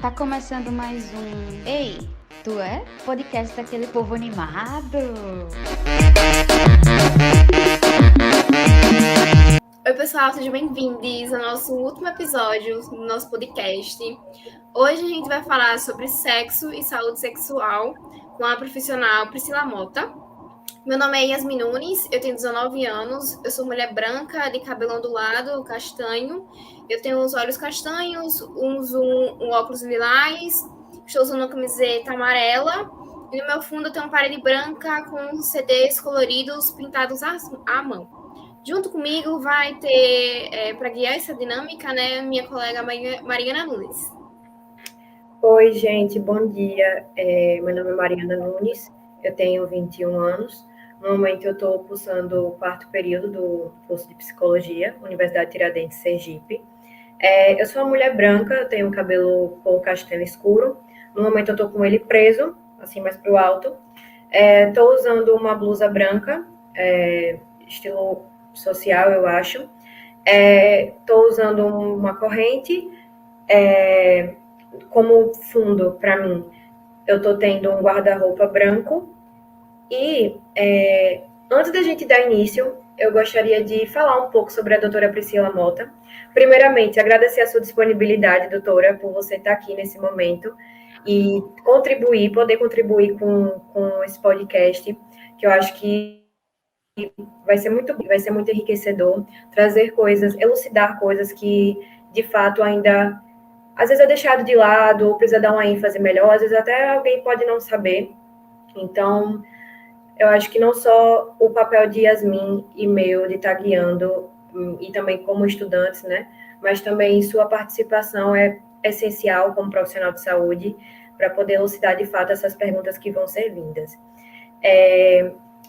Tá começando mais um Ei, tu é? Podcast daquele povo animado. Oi, pessoal, sejam bem-vindos ao nosso último episódio do nosso podcast. Hoje a gente vai falar sobre sexo e saúde sexual com a profissional Priscila Mota. Meu nome é Yasmin Nunes, eu tenho 19 anos, eu sou mulher branca, de cabelo ondulado, castanho. Eu tenho os olhos castanhos, uso um óculos lilás, estou usando uma camiseta amarela. E no meu fundo eu tenho uma parede branca com CDs coloridos pintados à mão. Junto comigo vai ter, para guiar essa dinâmica, né, minha colega Mariana Nunes. Oi, gente, bom dia. Meu nome é Mariana Nunes, eu tenho 21 anos. No momento, eu estou cursando o quarto período do curso de Psicologia, Universidade Tiradentes, Sergipe. Eu sou uma mulher branca, eu tenho cabelo cor castanho escuro. No momento, eu estou com ele preso, assim, mais para o alto. Estou usando uma blusa branca, estilo social, eu acho. Estou usando uma corrente. Como fundo, para mim, eu estou tendo um guarda-roupa branco. E antes da gente dar início, eu gostaria de falar um pouco sobre a doutora Priscila Mota. Primeiramente, agradecer a sua disponibilidade, doutora, por você estar aqui nesse momento e poder contribuir com esse podcast, que eu acho que vai ser muito enriquecedor, trazer coisas, elucidar coisas que, de fato, ainda às vezes é deixado de lado, ou precisa dar uma ênfase melhor, às vezes até alguém pode não saber. Então, eu acho que não só o papel de Yasmin e meu de estar guiando, e também como estudantes, né, mas também sua participação é essencial como profissional de saúde para poder elucidar de fato essas perguntas que vão ser vindas.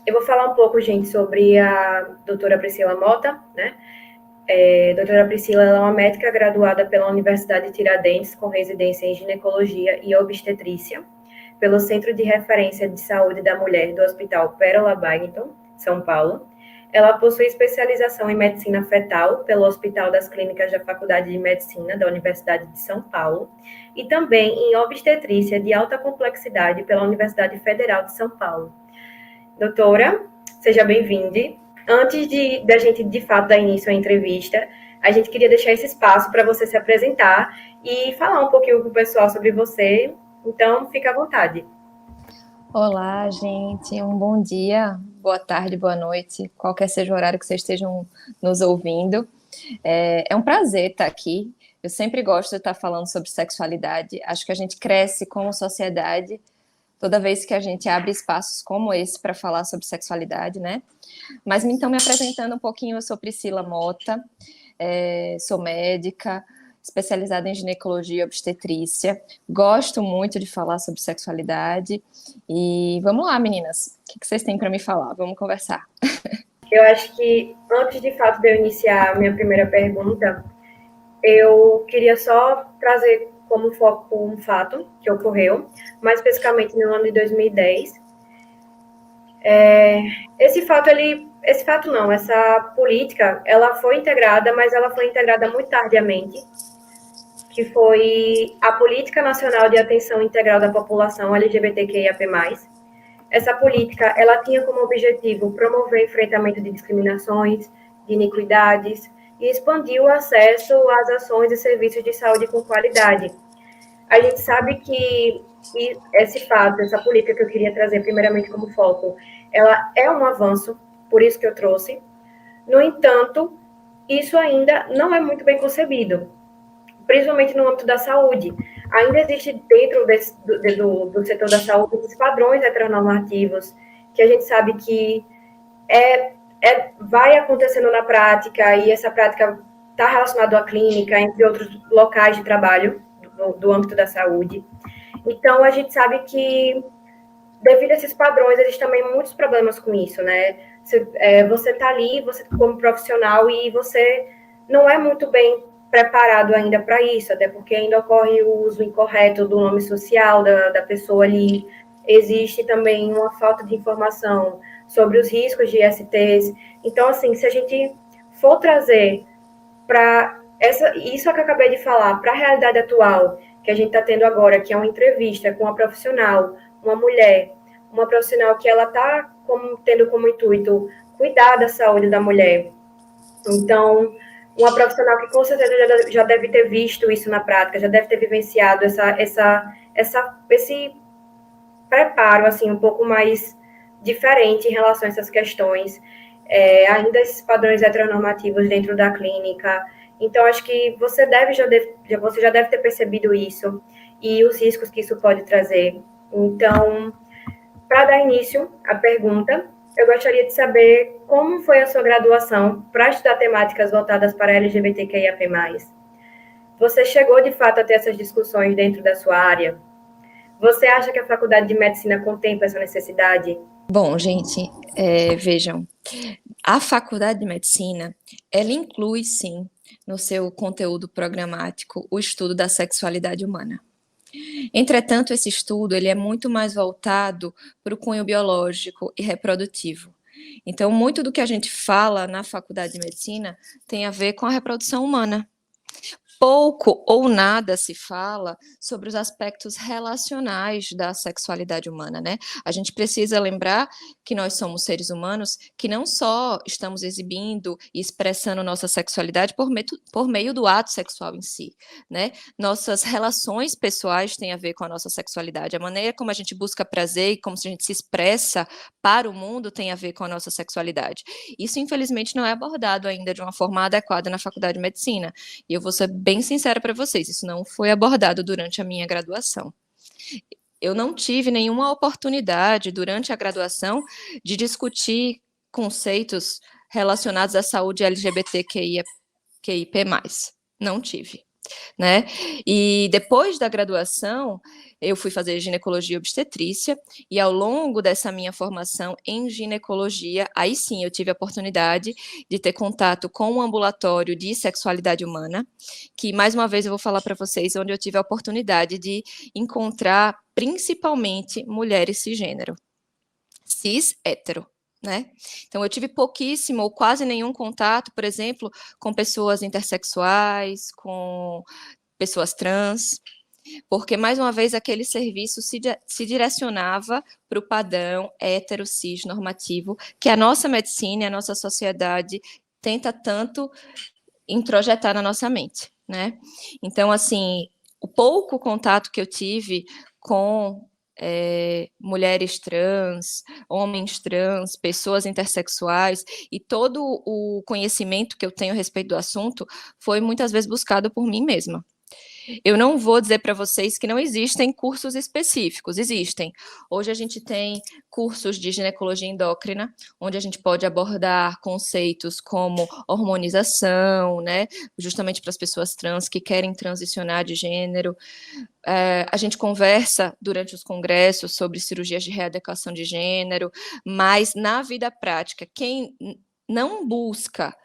Eu vou falar um pouco, gente, sobre a doutora Priscila Mota, né? Doutora Priscila é uma médica graduada pela Universidade de Tiradentes, com residência em ginecologia e obstetrícia, pelo Centro de Referência de Saúde da Mulher do Hospital Pérola Byington, São Paulo. Ela possui especialização em medicina fetal pelo Hospital das Clínicas da Faculdade de Medicina da Universidade de São Paulo e também em obstetrícia de alta complexidade pela Universidade Federal de São Paulo. Doutora, seja bem-vinda. Antes da gente, de fato, dar início à entrevista, a gente queria deixar esse espaço para você se apresentar e falar um pouquinho com o pessoal sobre você. Então, fica à vontade. Olá, gente. Um bom dia, boa tarde, boa noite, qualquer seja o horário que vocês estejam nos ouvindo. É um prazer estar aqui. Eu sempre gosto de estar falando sobre sexualidade. Acho que a gente cresce como sociedade toda vez que a gente abre espaços como esse para falar sobre sexualidade, né? Mas então, me apresentando um pouquinho, eu sou Priscila Mota, sou médica, especializada em ginecologia e obstetrícia. Gosto muito de falar sobre sexualidade. E vamos lá, meninas. O que vocês têm para me falar? Vamos conversar. Eu acho que, antes de fato de eu iniciar a minha primeira pergunta, eu queria só trazer como foco um fato que ocorreu, mais especificamente no ano de 2010. Essa política, ela foi integrada, mas ela foi integrada muito tardiamente, que foi a Política Nacional de Atenção Integral da População LGBTQIAP+. Essa política, ela tinha como objetivo promover o enfrentamento de discriminações, de iniquidades e expandir o acesso às ações e serviços de saúde com qualidade. A gente sabe que esse fato, essa política que eu queria trazer primeiramente como foco, ela é um avanço, por isso que eu trouxe. No entanto, isso ainda não é muito bem concebido, principalmente no âmbito da saúde. Ainda existe dentro do setor da saúde esses padrões heteronormativos que a gente sabe que vai acontecendo na prática, e essa prática está relacionada à clínica, entre outros locais de trabalho do âmbito da saúde. Então, a gente sabe que, devido a esses padrões, existem também muitos problemas com isso, né? Você está ali, você como profissional, e você não é muito bem preparado ainda para isso, até porque ainda ocorre o uso incorreto do nome social da pessoa ali. Existe também uma falta de informação sobre os riscos de ISTs. Então, assim, se a gente for trazer para isso que eu acabei de falar, para a realidade atual, que a gente está tendo agora, que é uma entrevista com uma profissional, uma mulher, uma profissional que ela está tendo como intuito cuidar da saúde da mulher. Então, uma profissional que com certeza já deve ter visto isso na prática, já deve ter vivenciado esse preparo assim um pouco mais diferente em relação a essas questões, ainda esses padrões heteronormativos dentro da clínica. Então, acho que você já deve ter percebido isso e os riscos que isso pode trazer. Então, para dar início à pergunta, eu gostaria de saber como foi a sua graduação para estudar temáticas voltadas para LGBTQIAP+. Você chegou, de fato, a ter essas discussões dentro da sua área? Você acha que a Faculdade de Medicina contempla essa necessidade? Bom, gente, vejam, a Faculdade de Medicina, ela inclui, sim, no seu conteúdo programático, o estudo da sexualidade humana. Entretanto, esse estudo ele é muito mais voltado para o cunho biológico e reprodutivo. Então, muito do que a gente fala na Faculdade de Medicina tem a ver com a reprodução humana. Pouco ou nada se fala sobre os aspectos relacionais da sexualidade humana, né? A gente precisa lembrar que nós somos seres humanos que não só estamos exibindo e expressando nossa sexualidade por meio do ato sexual em si, né? Nossas relações pessoais têm a ver com a nossa sexualidade. A maneira como a gente busca prazer e como a gente se expressa para o mundo tem a ver com a nossa sexualidade. Isso, infelizmente, não é abordado ainda de uma forma adequada na Faculdade de Medicina. E eu vou ser bem sincera para vocês, isso não foi abordado durante a minha graduação. Eu não tive nenhuma oportunidade durante a graduação de discutir conceitos relacionados à saúde LGBTQIP+. Não tive, né? E depois da graduação, eu fui fazer ginecologia e obstetrícia, e ao longo dessa minha formação em ginecologia, aí sim eu tive a oportunidade de ter contato com um ambulatório de sexualidade humana, que mais uma vez eu vou falar para vocês, onde eu tive a oportunidade de encontrar principalmente mulheres cisgênero, cis hétero. Né? Então, eu tive pouquíssimo ou quase nenhum contato, por exemplo, com pessoas intersexuais, com pessoas trans, porque, mais uma vez, aquele serviço se direcionava para o padrão hétero, cis, normativo, que a nossa medicina e a nossa sociedade tenta tanto introjetar na nossa mente, né? Então, assim, o pouco contato que eu tive com mulheres trans, homens trans, pessoas intersexuais, e todo o conhecimento que eu tenho a respeito do assunto foi muitas vezes buscado por mim mesma. Eu não vou dizer para vocês que não existem cursos específicos, existem. Hoje a gente tem cursos de ginecologia endócrina, onde a gente pode abordar conceitos como hormonização, né, justamente para as pessoas trans que querem transicionar de gênero. A gente conversa durante os congressos sobre cirurgias de readequação de gênero, mas na vida prática, quem não busca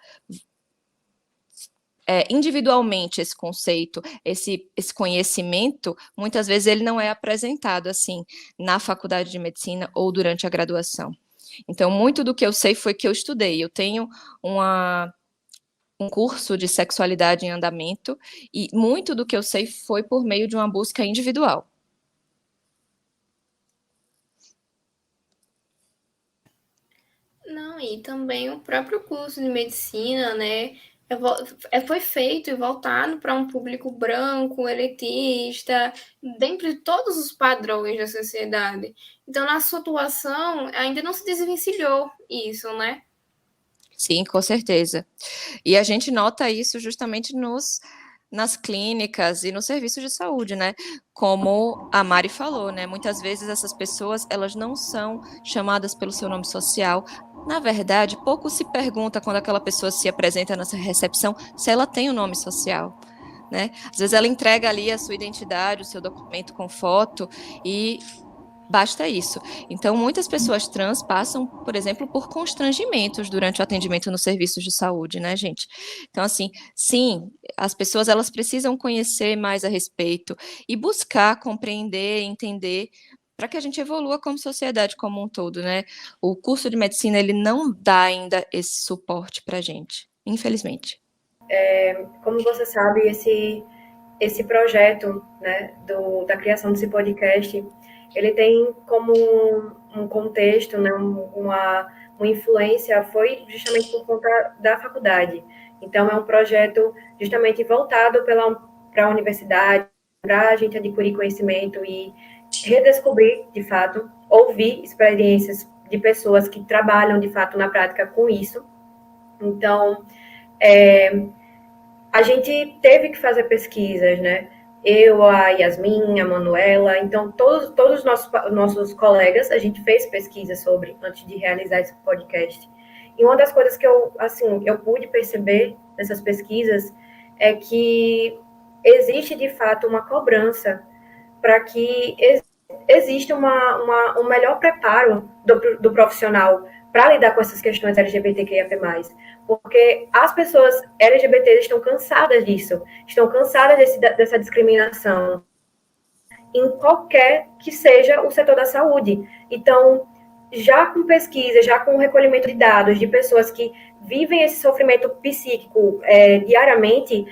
individualmente esse conceito, esse conhecimento, muitas vezes ele não é apresentado assim na faculdade de medicina ou durante a graduação. Então, muito do que eu sei foi que eu estudei. Eu tenho um curso de sexualidade em andamento e muito do que eu sei foi por meio de uma busca individual. Não, e também o próprio curso de medicina, né, foi feito e voltado para um público branco, elitista, dentro de todos os padrões da sociedade. Então, na sua atuação, ainda não se desvencilhou isso, né? Sim, com certeza. E a gente nota isso justamente nas clínicas e nos serviços de saúde, né? Como a Mari falou, né? Muitas vezes essas pessoas, elas não são chamadas pelo seu nome social. Na verdade, pouco se pergunta quando aquela pessoa se apresenta nessa recepção se ela tem um nome social, né? Às vezes ela entrega ali a sua identidade, o seu documento com foto e basta isso. Então, muitas pessoas trans passam, por exemplo, por constrangimentos durante o atendimento nos serviços de saúde, né, gente? Então, assim, sim, as pessoas elas precisam conhecer mais a respeito e buscar compreender, entender, para que a gente evolua como sociedade como um todo, né? O curso de medicina, ele não dá ainda esse suporte para a gente, infelizmente. Como você sabe, esse projeto, né, da criação desse podcast, ele tem como um contexto, né, uma influência, foi justamente por conta da faculdade. Então, é um projeto justamente voltado para a universidade, para a gente adquirir conhecimento e redescobrir, de fato, ouvir experiências de pessoas que trabalham, de fato, na prática com isso. Então, a gente teve que fazer pesquisas, né? Eu, a Yasmin, a Manuela, então todos os nossos colegas, a gente fez pesquisa sobre, antes de realizar esse podcast. E uma das coisas que eu pude perceber nessas pesquisas é que existe, de fato, uma cobrança para que exista um melhor preparo do profissional para lidar com essas questões LGBTQIA+. Porque as pessoas LGBTs estão cansadas disso, estão cansadas dessa discriminação em qualquer que seja o setor da saúde. Então, já com pesquisa, já com recolhimento de dados de pessoas que vivem esse sofrimento psíquico diariamente,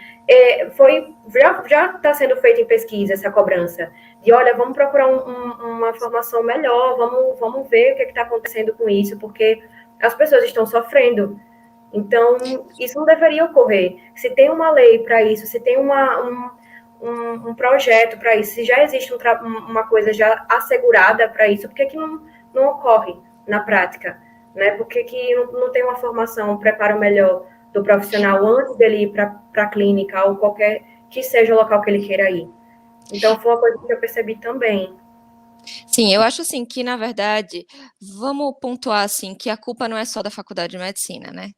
já está sendo feita em pesquisa essa cobrança de, olha, vamos procurar uma formação melhor, vamos ver o que está acontecendo com isso, porque as pessoas estão sofrendo. Então, isso não deveria ocorrer. Se tem uma lei para isso, se tem um projeto para isso, se já existe uma coisa já assegurada para isso, por que não ocorre na prática? Né? Por que não tem uma formação, um preparo melhor do profissional antes dele ir para a clínica ou qualquer que seja o local que ele queira ir? Então, foi uma coisa que eu percebi também. Sim, eu acho assim que, na verdade, vamos pontuar assim que a culpa não é só da faculdade de medicina, né?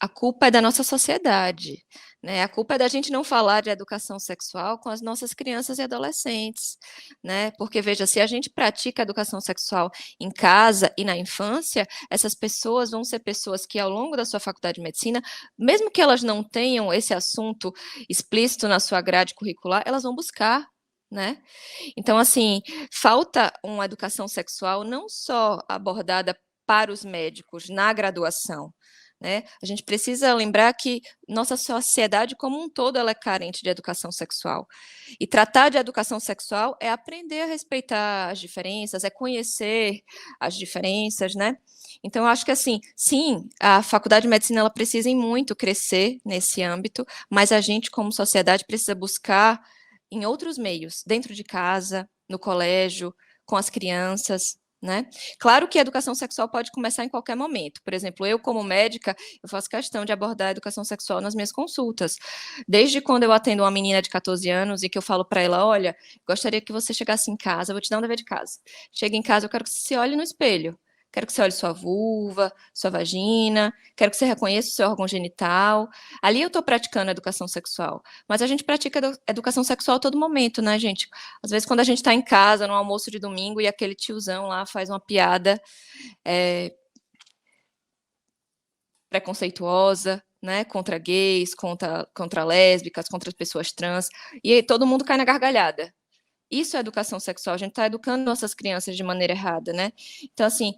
A culpa é da nossa sociedade, né? A culpa é da gente não falar de educação sexual com as nossas crianças e adolescentes, né? Porque, veja, se a gente pratica educação sexual em casa e na infância, essas pessoas vão ser pessoas que, ao longo da sua faculdade de medicina, mesmo que elas não tenham esse assunto explícito na sua grade curricular, elas vão buscar, né? Então, assim, falta uma educação sexual não só abordada para os médicos na graduação, né? A gente precisa lembrar que nossa sociedade como um todo ela é carente de educação sexual. E tratar de educação sexual é aprender a respeitar as diferenças, é conhecer as diferenças, né? Então, eu acho que, assim, sim, a faculdade de medicina ela precisa muito crescer nesse âmbito, mas a gente, como sociedade, precisa buscar em outros meios, dentro de casa, no colégio, com as crianças, né? Claro que a educação sexual pode começar em qualquer momento. Por exemplo, eu, como médica, eu faço questão de abordar a educação sexual nas minhas consultas. Desde quando eu atendo uma menina de 14 anos e que eu falo para ela, olha, gostaria que você chegasse em casa, eu vou te dar um dever de casa. Chega em casa, eu quero que você se olhe no espelho. Quero que você olhe sua vulva, sua vagina, quero que você reconheça o seu órgão genital. Ali eu estou praticando educação sexual. Mas a gente pratica educação sexual a todo momento, né, gente? Às vezes, quando a gente está em casa, no almoço de domingo, e aquele tiozão lá faz uma piada preconceituosa, né, contra gays, contra lésbicas, contra as pessoas trans, e aí todo mundo cai na gargalhada. Isso é educação sexual, a gente está educando nossas crianças de maneira errada, né? Então, assim,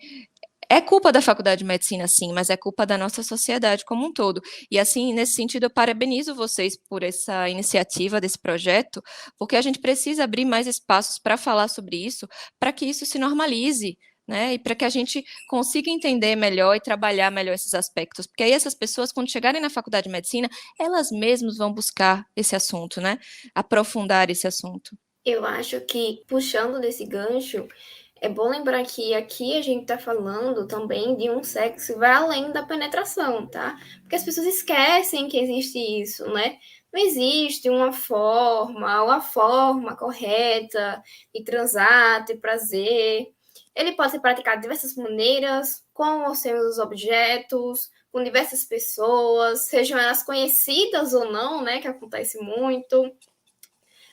é culpa da faculdade de medicina, sim, mas é culpa da nossa sociedade como um todo. E, assim, nesse sentido, eu parabenizo vocês por essa iniciativa desse projeto, porque a gente precisa abrir mais espaços para falar sobre isso, para que isso se normalize, né? E para que a gente consiga entender melhor e trabalhar melhor esses aspectos. Porque aí essas pessoas, quando chegarem na faculdade de medicina, elas mesmas vão buscar esse assunto, né? Aprofundar esse assunto. Eu acho que, puxando desse gancho, é bom lembrar que aqui a gente tá falando também de um sexo que vai além da penetração, tá? Porque as pessoas esquecem que existe isso, né? Não existe uma forma correta de transar, ter prazer. Ele pode ser praticado de diversas maneiras, com ou sem os objetos, com diversas pessoas, sejam elas conhecidas ou não, né? Que acontece muito.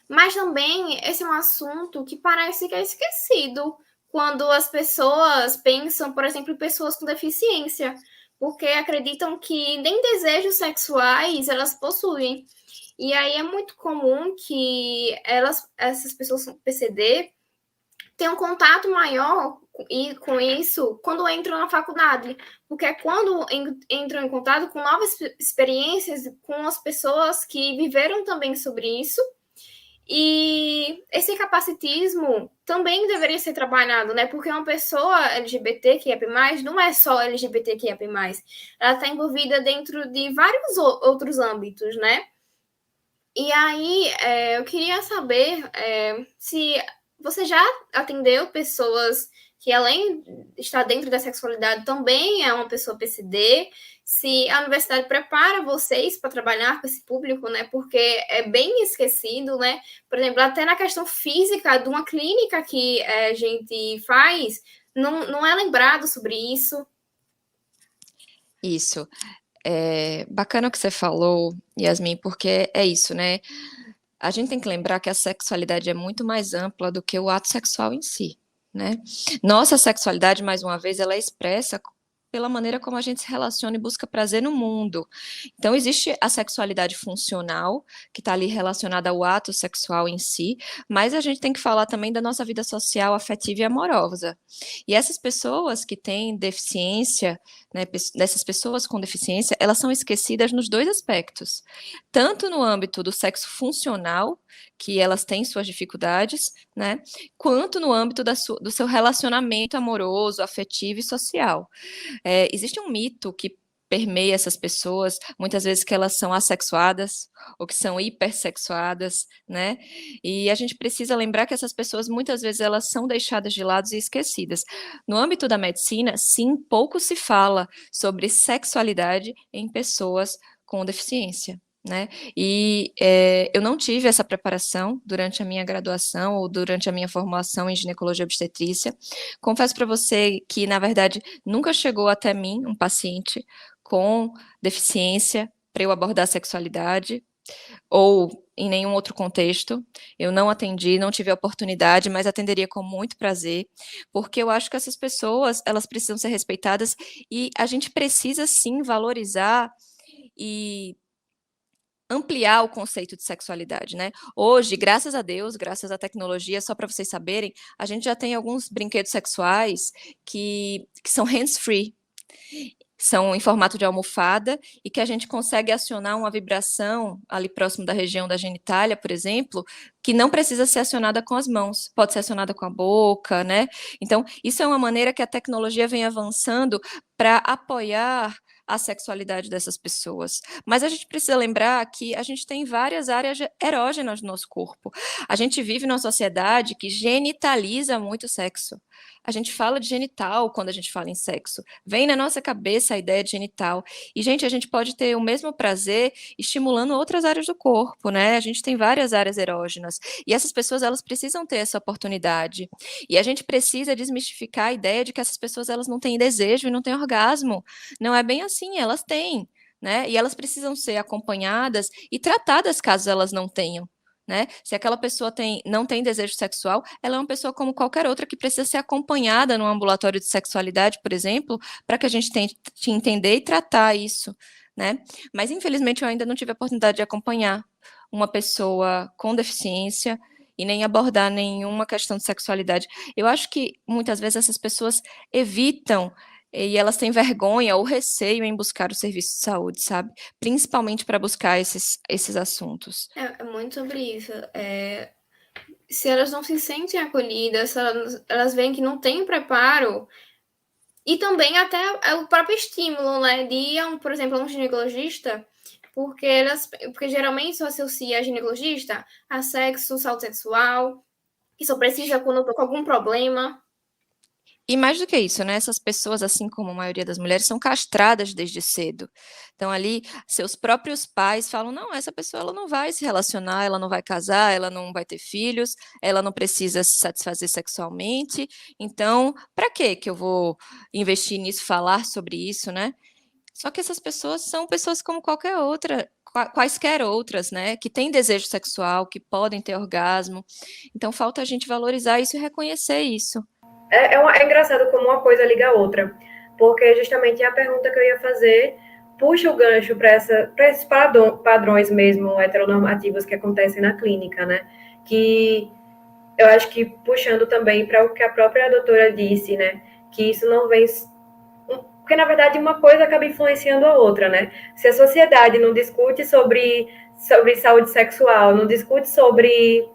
Mas também esse é um assunto que parece que é esquecido quando as pessoas pensam, por exemplo, em pessoas com deficiência, porque acreditam que nem desejos sexuais elas possuem. E aí é muito comum que essas pessoas com PCD tenham um contato maior e com isso quando entram na faculdade, porque é quando entram em contato com novas experiências com as pessoas que viveram também sobre isso E esse capacitismo também deveria ser trabalhado, né? Porque uma pessoa LGBTQIA+, não é só LGBTQIA+, ela está envolvida dentro de vários outros âmbitos, né? E aí, eu queria saber se você já atendeu pessoas que, além de estar dentro da sexualidade, também é uma pessoa PCD, se a universidade prepara vocês para trabalhar com esse público, né? Porque é bem esquecido, né? Por exemplo, até na questão física de uma clínica que a gente faz, não é lembrado sobre isso. Isso. É bacana o que você falou, Yasmin, porque é isso, né? A gente tem que lembrar que a sexualidade é muito mais ampla do que o ato sexual em si, né? Nossa sexualidade, mais uma vez, ela é expressa pela maneira como a gente se relaciona e busca prazer no mundo. Então, existe a sexualidade funcional, que está ali relacionada ao ato sexual em si, mas a gente tem que falar também da nossa vida social, afetiva e amorosa. E essas pessoas que têm deficiência, né, dessas pessoas com deficiência, elas são esquecidas nos dois aspectos, tanto no âmbito do sexo funcional, que elas têm suas dificuldades, né, quanto no âmbito do seu relacionamento amoroso, afetivo e social. Existe um mito que permeia essas pessoas, muitas vezes que elas são assexuadas ou que são hipersexuadas, né? E a gente precisa lembrar que essas pessoas muitas vezes elas são deixadas de lado e esquecidas. No âmbito da medicina, sim, pouco se fala sobre sexualidade em pessoas com deficiência. Né? E eu não tive essa preparação durante a minha graduação ou durante a minha formação em ginecologia e obstetrícia. Confesso para você que, na verdade, nunca chegou até mim um paciente com deficiência para eu abordar a sexualidade ou em nenhum outro contexto. Eu não atendi, não tive a oportunidade, mas atenderia com muito prazer, porque eu acho que essas pessoas, elas precisam ser respeitadas e a gente precisa sim valorizar e ampliar o conceito de sexualidade, né? Hoje, graças a Deus, graças à tecnologia, só para vocês saberem, a gente já tem alguns brinquedos sexuais que são hands-free, são em formato de almofada e que a gente consegue acionar uma vibração ali próximo da região da genitália, por exemplo, que não precisa ser acionada com as mãos, pode ser acionada com a boca, né? Então, isso é uma maneira que a tecnologia vem avançando para apoiar a sexualidade dessas pessoas. Mas a gente precisa lembrar que a gente tem várias áreas erógenas no nosso corpo. A gente vive numa sociedade que genitaliza muito o sexo. A gente fala de genital quando a gente fala em sexo. Vem na nossa cabeça a ideia de genital. E, gente, a gente pode ter o mesmo prazer estimulando outras áreas do corpo, né? A gente tem várias áreas erógenas. E essas pessoas, elas precisam ter essa oportunidade. E a gente precisa desmistificar a ideia de que essas pessoas, elas não têm desejo e não têm orgasmo. Não é bem assim, elas têm, né? E elas precisam ser acompanhadas e tratadas caso elas não tenham. Né? Se aquela pessoa não tem desejo sexual, ela é uma pessoa como qualquer outra que precisa ser acompanhada no ambulatório de sexualidade, por exemplo, para que a gente tente entender e tratar isso, né? Mas infelizmente eu ainda não tive a oportunidade de acompanhar uma pessoa com deficiência e nem abordar nenhuma questão de sexualidade. Eu acho que muitas vezes essas pessoas evitam e elas têm vergonha ou receio em buscar o serviço de saúde, sabe? Principalmente para buscar esses assuntos. É muito sobre isso. Se elas não se sentem acolhidas, se elas veem que não tem preparo, e também até o próprio estímulo, né, de ir, por exemplo, a um ginecologista, porque geralmente só associa a ginecologista a sexo, saúde sexual, que só precisa quando eu tô com algum problema. E mais do que isso, né? Essas pessoas, assim como a maioria das mulheres, são castradas desde cedo. Então, ali, seus próprios pais falam: não, essa pessoa ela não vai se relacionar, ela não vai casar, ela não vai ter filhos, ela não precisa se satisfazer sexualmente. Então, para que eu vou investir nisso, falar sobre isso, né? Só que essas pessoas são pessoas como qualquer outra, quaisquer outras, né? Que têm desejo sexual, que podem ter orgasmo. Então, falta a gente valorizar isso e reconhecer isso. É engraçado como uma coisa liga a outra, porque justamente a pergunta que eu ia fazer puxa o gancho para esses padrões mesmo heteronormativos que acontecem na clínica, né? Que eu acho que puxando também para o que a própria doutora disse, né? Que isso não vem... Porque, na verdade, uma coisa acaba influenciando a outra, né? Se a sociedade não discute sobre saúde sexual, não discute sobre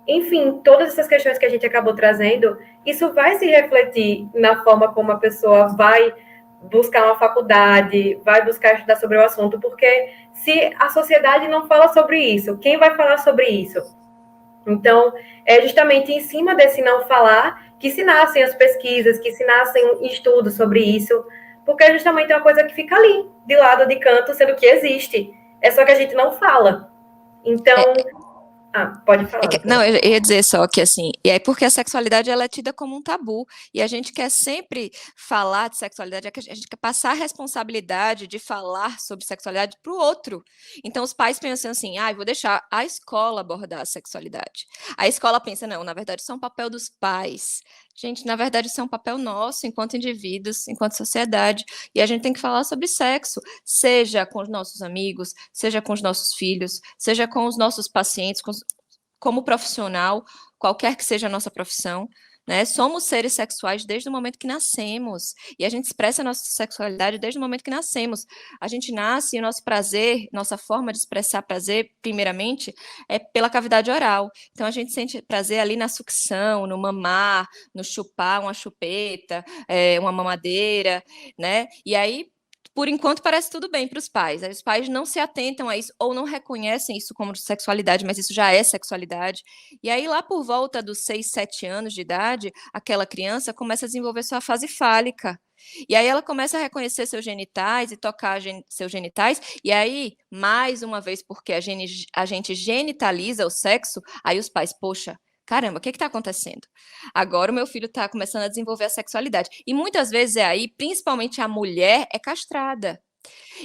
Enfim, todas essas questões que a gente acabou trazendo, isso vai se refletir na forma como a pessoa vai buscar uma faculdade, vai buscar estudar sobre o assunto, porque se a sociedade não fala sobre isso, quem vai falar sobre isso? Então, é justamente em cima desse não falar que se nascem as pesquisas, que se nascem estudos sobre isso, porque é justamente uma coisa que fica ali, de lado, de canto, sendo que existe. É só que a gente não fala. Então, pode falar. Não, eu ia dizer só que assim, e é porque a sexualidade ela é tida como um tabu, e a gente quer sempre falar de sexualidade, a gente quer passar a responsabilidade de falar sobre sexualidade para o outro. Então os pais pensam assim, vou deixar a escola abordar a sexualidade. A escola pensa, não, na verdade isso é um papel dos pais. Gente, na verdade isso é um papel nosso, enquanto indivíduos, enquanto sociedade, e a gente tem que falar sobre sexo, seja com os nossos amigos, seja com os nossos filhos, seja com os nossos pacientes, como profissional, qualquer que seja a nossa profissão, né? Somos seres sexuais desde o momento que nascemos, e a gente expressa a nossa sexualidade desde o momento que nascemos. A gente nasce e o nosso prazer, nossa forma de expressar prazer, primeiramente, é pela cavidade oral. Então a gente sente prazer ali na sucção, no mamar, no chupar uma chupeta, uma mamadeira, né? E aí, por enquanto, parece tudo bem para os pais. Os pais não se atentam a isso ou não reconhecem isso como sexualidade, mas isso já é sexualidade. E aí, lá por volta dos 6, 7 anos de idade, aquela criança começa a desenvolver sua fase fálica. E aí ela começa a reconhecer seus genitais e tocar seus genitais. E aí, mais uma vez, porque a gente genitaliza o sexo, aí os pais, poxa, caramba, o que está acontecendo? Agora o meu filho está começando a desenvolver a sexualidade. E muitas vezes é aí, principalmente a mulher, é castrada.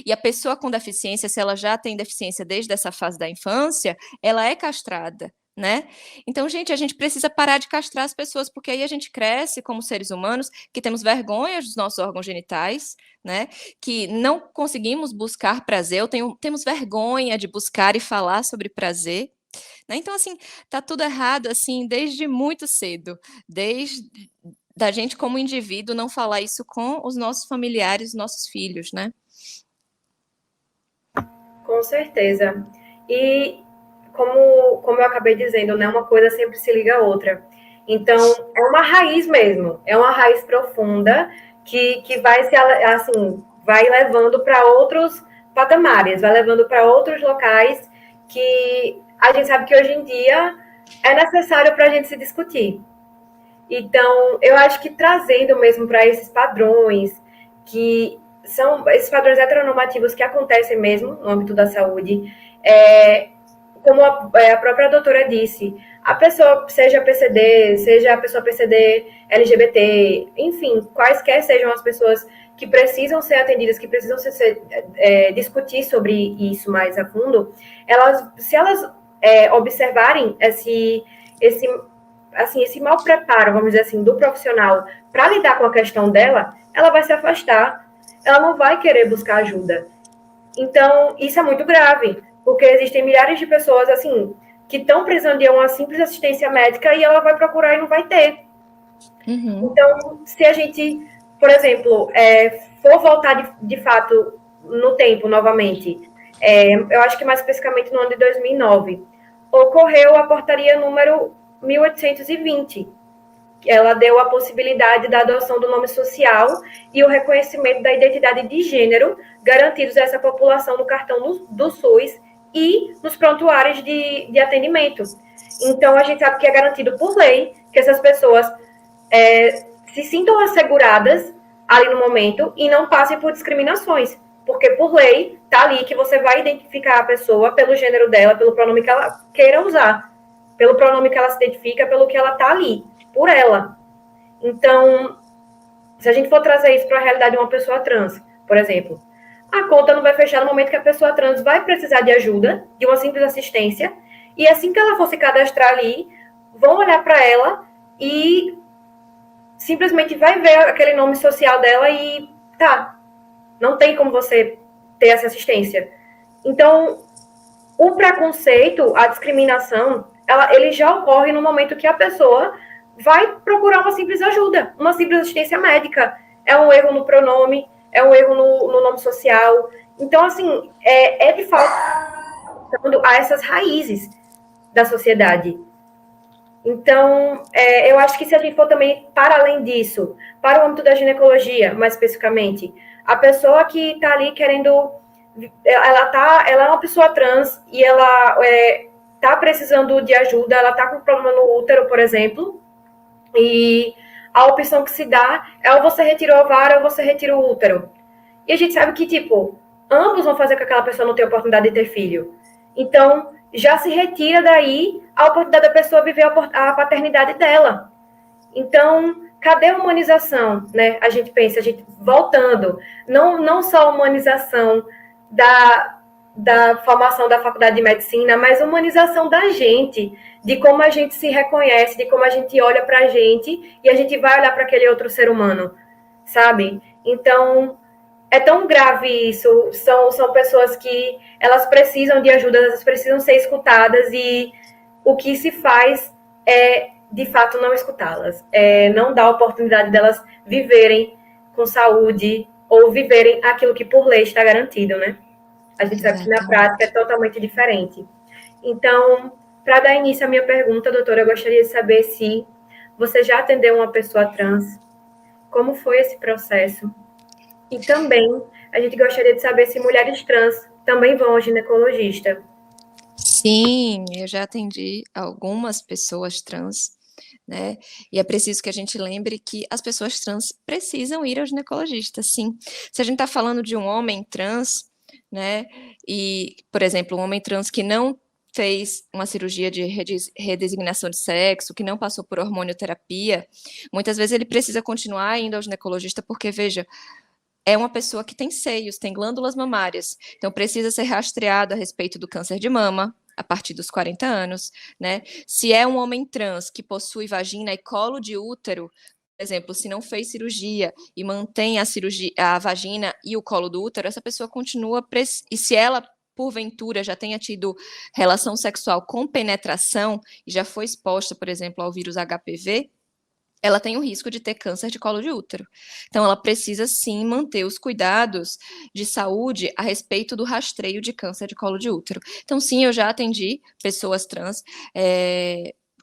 E a pessoa com deficiência, se ela já tem deficiência desde essa fase da infância, ela é castrada, né? Então, gente, a gente precisa parar de castrar as pessoas, porque aí a gente cresce como seres humanos que temos vergonha dos nossos órgãos genitais, né? Que não conseguimos buscar prazer, temos vergonha de buscar e falar sobre prazer. Né? Então, assim, tá tudo errado, assim, desde muito cedo, desde da gente como indivíduo não falar isso com os nossos familiares, nossos filhos, né? Com certeza. E como eu acabei dizendo, né, uma coisa sempre se liga à outra. Então, é uma raiz mesmo, é uma raiz profunda que vai se assim, vai levando para outros patamares, vai levando para outros locais que a gente sabe que hoje em dia é necessário para a gente se discutir. Então, eu acho que trazendo mesmo para esses padrões, que são esses padrões heteronormativos que acontecem mesmo no âmbito da saúde, como a própria doutora disse, a pessoa, seja PCD, seja a pessoa PCD, LGBT, enfim, quaisquer sejam as pessoas que precisam ser atendidas, que precisam discutir sobre isso mais a fundo, se elas observarem esse mau preparo, vamos dizer assim, do profissional para lidar com a questão dela, ela vai se afastar, ela não vai querer buscar ajuda. Então, isso é muito grave, porque existem milhares de pessoas, assim, que estão precisando de uma simples assistência médica e ela vai procurar e não vai ter. Uhum. Então, se a gente, por exemplo, for voltar de fato no tempo novamente, eu acho que mais especificamente no ano de 2009, ocorreu a portaria número 1820. Ela deu a possibilidade da adoção do nome social e o reconhecimento da identidade de gênero garantidos a essa população no cartão do SUS e nos prontuários de atendimento. Então, a gente sabe que é garantido por lei que essas pessoas se sintam asseguradas ali no momento e não passem por discriminações, porque por lei está ali que você vai identificar a pessoa pelo gênero dela, pelo pronome que ela queira usar, pelo pronome que ela se identifica, pelo que ela está ali, por ela. Então, se a gente for trazer isso para a realidade de uma pessoa trans, por exemplo, a conta não vai fechar no momento que a pessoa trans vai precisar de ajuda, de uma simples assistência, e assim que ela for se cadastrar ali, vão olhar para ela e simplesmente vai ver aquele nome social dela e não tem como você ter essa assistência. Então, o preconceito, a discriminação, ele já ocorre no momento que a pessoa vai procurar uma simples ajuda, uma simples assistência médica. É um erro no pronome, é um erro no nome social. Então, assim, de fato a essas raízes da sociedade. Então, eu acho que se a gente for também para além disso, para o âmbito da ginecologia, mais especificamente, a pessoa que está ali querendo, ela é uma pessoa trans e ela está precisando de ajuda, ela está com problema no útero, por exemplo, e a opção que se dá é ou você retira o ovário ou você retira o útero. E a gente sabe que, tipo, ambos vão fazer com que aquela pessoa não tenha oportunidade de ter filho. Então, já se retira daí a oportunidade da pessoa viver a paternidade dela. Então, cadê a humanização, né? A gente pensa, a gente voltando, não só a humanização da formação da faculdade de medicina, mas a humanização da gente, de como a gente se reconhece, de como a gente olha para a gente e a gente vai olhar para aquele outro ser humano, sabe? Então, é tão grave isso. São pessoas que elas precisam de ajuda, elas precisam ser escutadas e o que se faz é, de fato, não escutá-las. Não dar a oportunidade delas viverem com saúde ou viverem aquilo que por lei está garantido, né? A gente sabe que na prática é totalmente diferente. Então, para dar início à minha pergunta, doutora, eu gostaria de saber se você já atendeu uma pessoa trans, como foi esse processo? E também, a gente gostaria de saber se mulheres trans também vão ao ginecologista. Sim, eu já atendi algumas pessoas trans, né? E é preciso que a gente lembre que as pessoas trans precisam ir ao ginecologista, sim. Se a gente está falando de um homem trans, né? E, por exemplo, um homem trans que não fez uma cirurgia de redesignação de sexo, que não passou por hormonioterapia, muitas vezes ele precisa continuar indo ao ginecologista, porque, veja, é uma pessoa que tem seios, tem glândulas mamárias, então precisa ser rastreado a respeito do câncer de mama a partir dos 40 anos, né? Se é um homem trans que possui vagina e colo de útero, por exemplo, se não fez cirurgia e mantém a vagina e o colo do útero, essa pessoa continua, e se ela porventura já tenha tido relação sexual com penetração e já foi exposta, por exemplo, ao vírus HPV, ela tem o risco de ter câncer de colo de útero. Então, ela precisa sim manter os cuidados de saúde a respeito do rastreio de câncer de colo de útero. Então, sim, eu já atendi pessoas trans,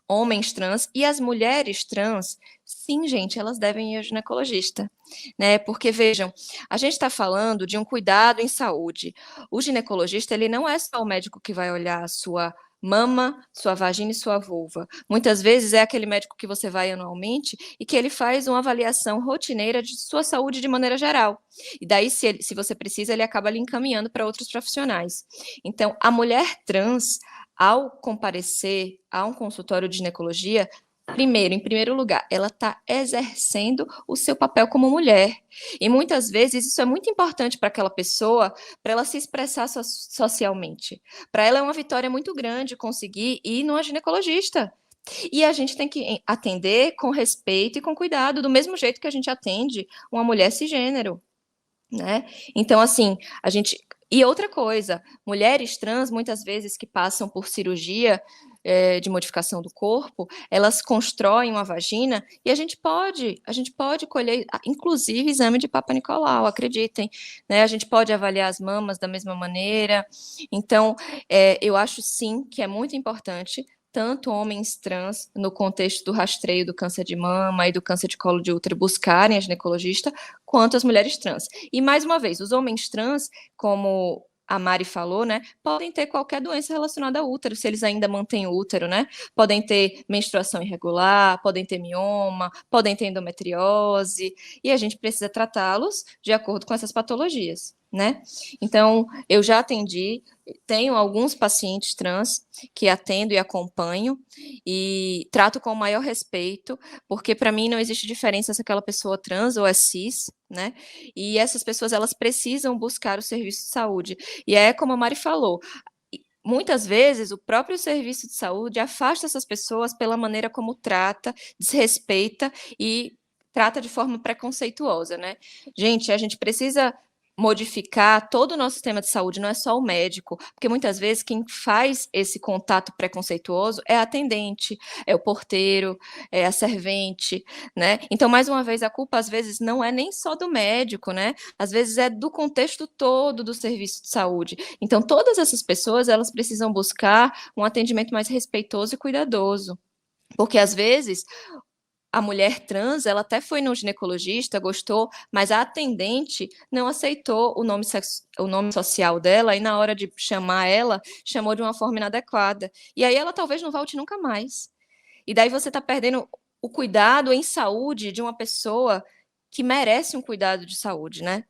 homens trans e as mulheres trans. Sim, gente, elas devem ir ao ginecologista, né? Porque vejam, a gente está falando de um cuidado em saúde. O ginecologista, ele não é só o médico que vai olhar a sua mama, sua vagina e sua vulva. Muitas vezes é aquele médico que você vai anualmente e que ele faz uma avaliação rotineira de sua saúde de maneira geral. E daí, se você precisa, ele acaba lhe encaminhando para outros profissionais. Então, a mulher trans, ao comparecer a um consultório de ginecologia, primeiro, em primeiro lugar, ela está exercendo o seu papel como mulher. E muitas vezes isso é muito importante para aquela pessoa, para ela se expressar socialmente. Para ela é uma vitória muito grande conseguir ir numa ginecologista. E a gente tem que atender com respeito e com cuidado, do mesmo jeito que a gente atende uma mulher cisgênero, né? Então, assim, a gente. E outra coisa, mulheres trans, muitas vezes que passam por cirurgia de modificação do corpo, elas constroem uma vagina e a gente pode colher, inclusive, exame de Papa Nicolau, acreditem, né? A gente pode avaliar as mamas da mesma maneira. Então, eu acho sim que é muito importante tanto homens trans, no contexto do rastreio do câncer de mama e do câncer de colo de útero, buscarem a ginecologista, quanto as mulheres trans. E, mais uma vez, os homens trans, como a Mari falou, né, podem ter qualquer doença relacionada ao útero, se eles ainda mantêm o útero, né? Podem ter menstruação irregular, podem ter mioma, podem ter endometriose, e a gente precisa tratá-los de acordo com essas patologias, né? Então, eu já atendi, tenho alguns pacientes trans que atendo e acompanho e trato com o maior respeito, porque para mim não existe diferença se aquela pessoa trans ou é cis, né? E essas pessoas, elas precisam buscar o serviço de saúde. E é como a Mari falou, muitas vezes o próprio serviço de saúde afasta essas pessoas pela maneira como trata, desrespeita e trata de forma preconceituosa, né? Gente, a gente precisa modificar todo o nosso sistema de saúde, não é só o médico, porque muitas vezes quem faz esse contato preconceituoso é a atendente, é o porteiro, é a servente, né? Então, mais uma vez, a culpa às vezes não é nem só do médico, né? Às vezes é do contexto todo do serviço de saúde. Então, todas essas pessoas, elas precisam buscar um atendimento mais respeitoso e cuidadoso. Porque, às vezes, a mulher trans, ela até foi no ginecologista, gostou, mas a atendente não aceitou o nome social dela e na hora de chamar ela, chamou de uma forma inadequada. E aí ela talvez não volte nunca mais. E daí você está perdendo o cuidado em saúde de uma pessoa que merece um cuidado de saúde, né?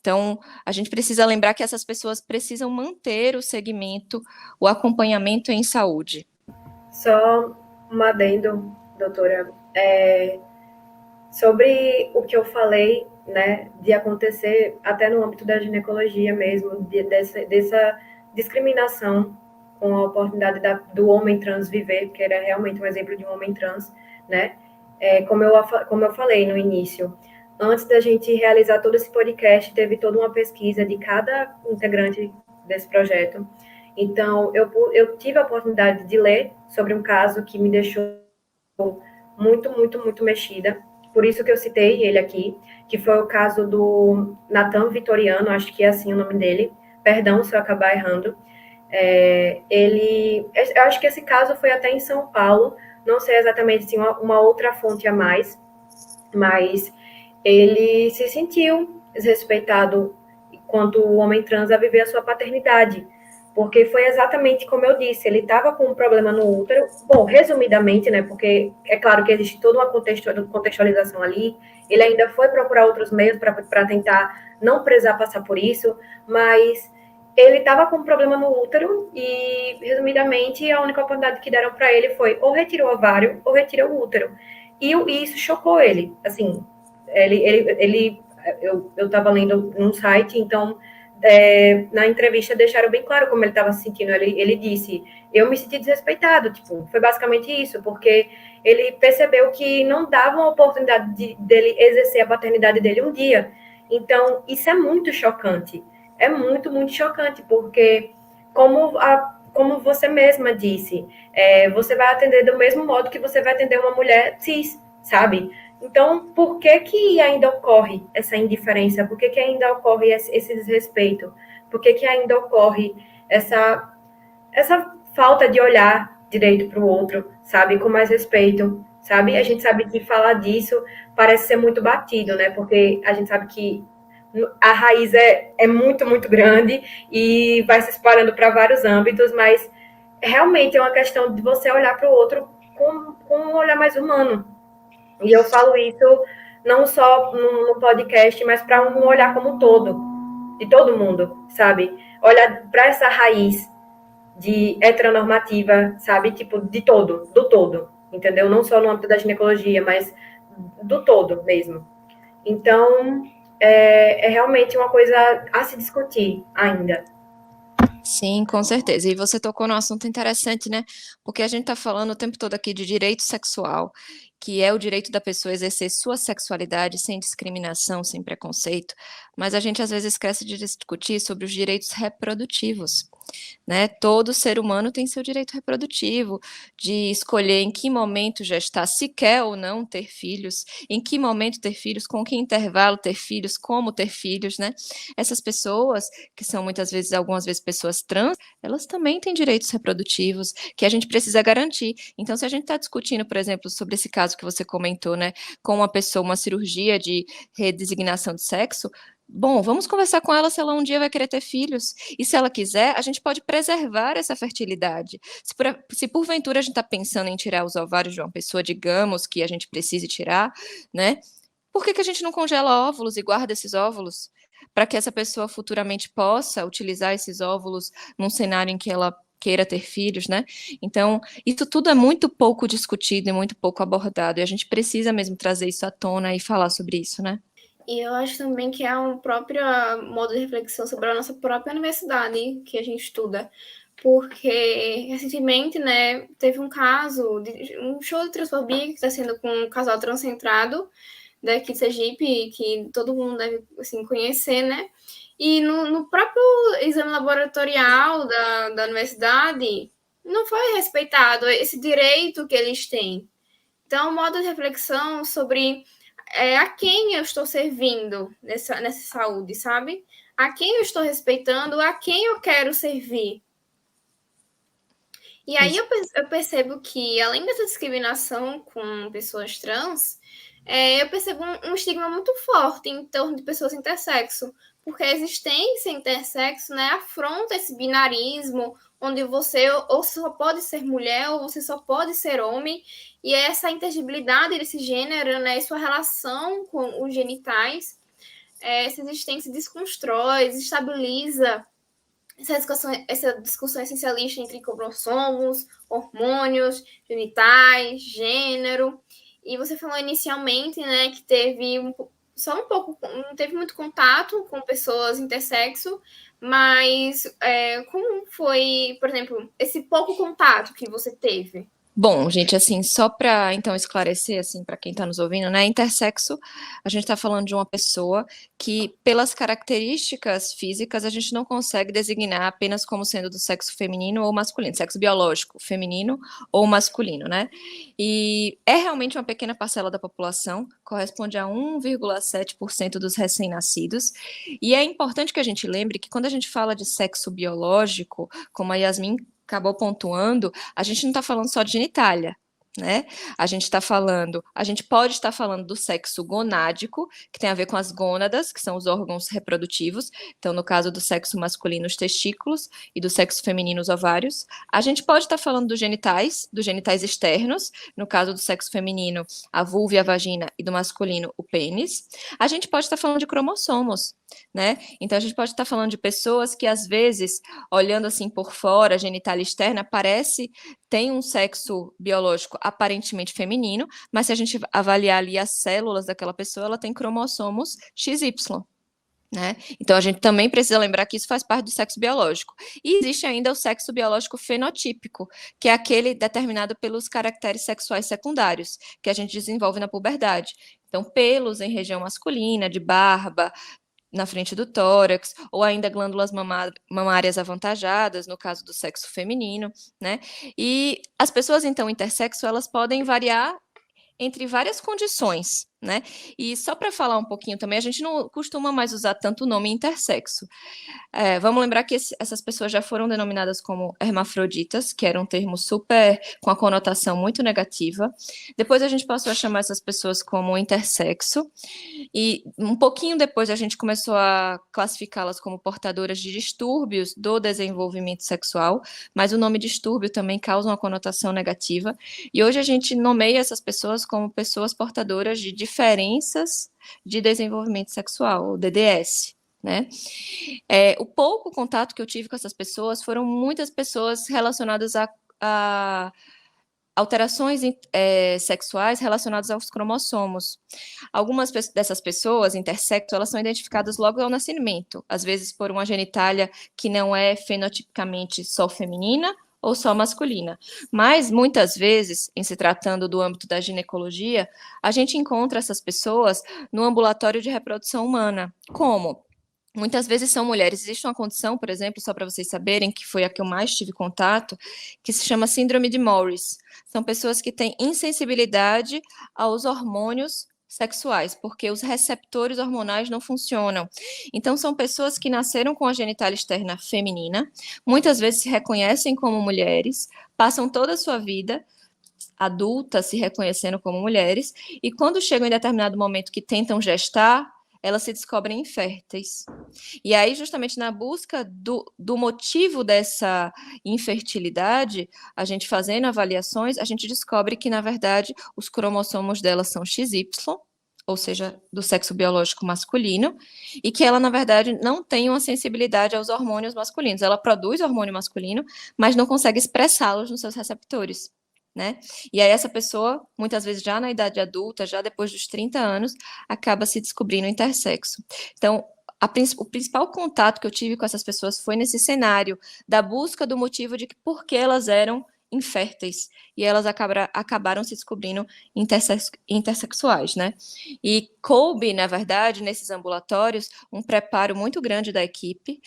Então, a gente precisa lembrar que essas pessoas precisam manter o segmento, o acompanhamento em saúde. Só um adendo, doutora, sobre o que eu falei, né, de acontecer até no âmbito da ginecologia mesmo, dessa discriminação com a oportunidade do homem trans viver, que era realmente um exemplo de um homem trans, né? Como eu falei no início, antes da gente realizar todo esse podcast, teve toda uma pesquisa de cada integrante desse projeto. Então, eu tive a oportunidade de ler sobre um caso que me deixou muito, muito, muito mexida. Por isso que eu citei ele aqui, que foi o caso do Nathan Vitoriano, acho que é assim o nome dele. Perdão se eu acabar errando. Eu acho que esse caso foi até em São Paulo, não sei exatamente se uma outra fonte a mais, mas ele se sentiu desrespeitado enquanto o homem trans a viver a sua paternidade, porque foi exatamente como eu disse, ele estava com um problema no útero, bom, resumidamente, né, porque é claro que existe toda uma contextualização ali, ele ainda foi procurar outros meios para tentar não precisar passar por isso, mas ele estava com um problema no útero e, resumidamente, a única oportunidade que deram para ele foi ou retirar o ovário ou retirar o útero. E isso chocou ele. Assim, eu estava lendo num site, então, na entrevista deixaram bem claro como ele estava se sentindo. Ele disse, eu me senti desrespeitado, tipo, foi basicamente isso, porque ele percebeu que não davam a oportunidade dele exercer a paternidade dele um dia. Então, isso é muito chocante. É muito, muito chocante, porque como você mesma disse, você vai atender do mesmo modo que você vai atender uma mulher cis, sabe? Então, por que ainda ocorre essa indiferença? Por que ainda ocorre esse desrespeito? Por que ainda ocorre essa falta de olhar direito para o outro, sabe? Com mais respeito, sabe? A gente sabe que falar disso parece ser muito batido, né? Porque a gente sabe que a raiz é muito, muito grande e vai se espalhando para vários âmbitos, mas realmente é uma questão de você olhar para o outro com um olhar mais humano. E eu falo isso não só no podcast, mas para um olhar como um todo, de todo mundo, sabe? Olhar para essa raiz de heteronormativa, sabe? Tipo, do todo, entendeu? Não só no âmbito da ginecologia, mas do todo mesmo. Então, é realmente uma coisa a se discutir ainda. Sim, com certeza. E você tocou num assunto interessante, né? Porque a gente está falando o tempo todo aqui de direito sexual, que é o direito da pessoa exercer sua sexualidade sem discriminação, sem preconceito, mas a gente às vezes esquece de discutir sobre os direitos reprodutivos, né? Todo ser humano tem seu direito reprodutivo, de escolher em que momento gestar, se quer ou não ter filhos, em que momento ter filhos, com que intervalo ter filhos, como ter filhos, né? Essas pessoas, que são muitas vezes, algumas vezes pessoas trans, elas também têm direitos reprodutivos que a gente precisa garantir. Então, se a gente está discutindo, por exemplo, sobre esse caso que você comentou, né, com uma pessoa, uma cirurgia de redesignação de sexo, bom, vamos conversar com ela se ela um dia vai querer ter filhos. E se ela quiser, a gente pode preservar essa fertilidade. Se porventura a gente está pensando em tirar os ovários de uma pessoa, digamos que a gente precise tirar, né? Por que a gente não congela óvulos e guarda esses óvulos? Para que essa pessoa futuramente possa utilizar esses óvulos num cenário em que ela queira ter filhos, né? Então, isso tudo é muito pouco discutido e muito pouco abordado, e a gente precisa mesmo trazer isso à tona e falar sobre isso, né? E eu acho também que é um próprio modo de reflexão sobre a nossa própria universidade que a gente estuda. Porque, recentemente, né, teve um caso, um show de transfobia que está sendo com um casal transcentrado daqui de Sergipe, que todo mundo deve assim, conhecer, né? E no próprio exame laboratorial da universidade, não foi respeitado esse direito que eles têm. Então, modo de reflexão sobre a quem eu estou servindo nessa saúde, sabe? A quem eu estou respeitando, a quem eu quero servir. E aí eu percebo que, além dessa discriminação com pessoas trans, eu percebo um estigma muito forte em torno de pessoas intersexo, porque a existência intersexo, né, afronta esse binarismo, onde você ou só pode ser mulher ou você só pode ser homem, e essa intangibilidade desse gênero, né, e sua relação com os genitais, essa existência desconstrói, desestabiliza essa discussão essencialista entre cromossomos, hormônios, genitais, gênero. E você falou inicialmente, né, que teve só um pouco, não teve muito contato com pessoas intersexo, mas como foi, por exemplo, esse pouco contato que você teve? Bom, gente, assim, só para então esclarecer, assim, para quem está nos ouvindo, né? Intersexo, a gente está falando de uma pessoa que, pelas características físicas, a gente não consegue designar apenas como sendo do sexo feminino ou masculino, sexo biológico, feminino ou masculino, né? E é realmente uma pequena parcela da população, corresponde a 1,7% dos recém-nascidos. E é importante que a gente lembre que quando a gente fala de sexo biológico, como a Yasmin acabou pontuando, a gente não está falando só de genitália, né? A gente pode estar falando do sexo gonádico, que tem a ver com as gônadas, que são os órgãos reprodutivos. Então, no caso do sexo masculino, os testículos, e do sexo feminino, os ovários. A gente pode estar falando dos genitais externos, no caso do sexo feminino, a vulva e a vagina, e do masculino, o pênis. A gente pode estar falando de cromossomos, né? Então, a gente pode estar falando de pessoas que, às vezes, olhando assim por fora, a genitália externa, tem um sexo biológico aparentemente feminino, mas se a gente avaliar ali as células daquela pessoa, ela tem cromossomos XY, né? Então a gente também precisa lembrar que isso faz parte do sexo biológico. E existe ainda o sexo biológico fenotípico, que é aquele determinado pelos caracteres sexuais secundários, que a gente desenvolve na puberdade. Então, pelos em região masculina, de barba, na frente do tórax, ou ainda glândulas mamárias avantajadas, no caso do sexo feminino, né? E as pessoas, então, intersexo, elas podem variar entre várias condições, né? E só para falar um pouquinho também, a gente não costuma mais usar tanto o nome intersexo. Vamos lembrar que essas pessoas já foram denominadas como hermafroditas, que era um termo super com a conotação muito negativa. Depois a gente passou a chamar essas pessoas como intersexo, e um pouquinho depois a gente começou a classificá-las como portadoras de distúrbios do desenvolvimento sexual, mas o nome distúrbio também causa uma conotação negativa, e hoje a gente nomeia essas pessoas como pessoas portadoras de diferenças de desenvolvimento sexual, ou DDS, né? O pouco contato que eu tive com essas pessoas foram muitas pessoas relacionadas a alterações sexuais relacionadas aos cromossomos. Algumas dessas pessoas, intersexo, elas são identificadas logo ao nascimento, às vezes por uma genitália que não é fenotipicamente só feminina ou só masculina. Mas, muitas vezes, em se tratando do âmbito da ginecologia, a gente encontra essas pessoas no ambulatório de reprodução humana. Como? Muitas vezes são mulheres. Existe uma condição, por exemplo, só para vocês saberem, que foi a que eu mais tive contato, que se chama síndrome de Morris. São pessoas que têm insensibilidade aos hormônios sexuais, porque os receptores hormonais não funcionam. Então, são pessoas que nasceram com a genitália externa feminina, muitas vezes se reconhecem como mulheres, passam toda a sua vida adulta se reconhecendo como mulheres, e quando chegam em determinado momento que tentam gestar, elas se descobrem inférteis. E aí, justamente na busca do motivo dessa infertilidade, a gente fazendo avaliações, a gente descobre que, na verdade, os cromossomos delas são XY, ou seja, do sexo biológico masculino, e que ela, na verdade, não tem uma sensibilidade aos hormônios masculinos. Ela produz hormônio masculino, mas não consegue expressá-los nos seus receptores, né? E aí essa pessoa, muitas vezes já na idade adulta, já depois dos 30 anos, acaba se descobrindo intersexo. Então, o principal contato que eu tive com essas pessoas foi nesse cenário da busca do motivo de por que elas eram inférteis, e elas acabaram se descobrindo intersexuais, né? E coube, na verdade, nesses ambulatórios, um preparo muito grande da equipe,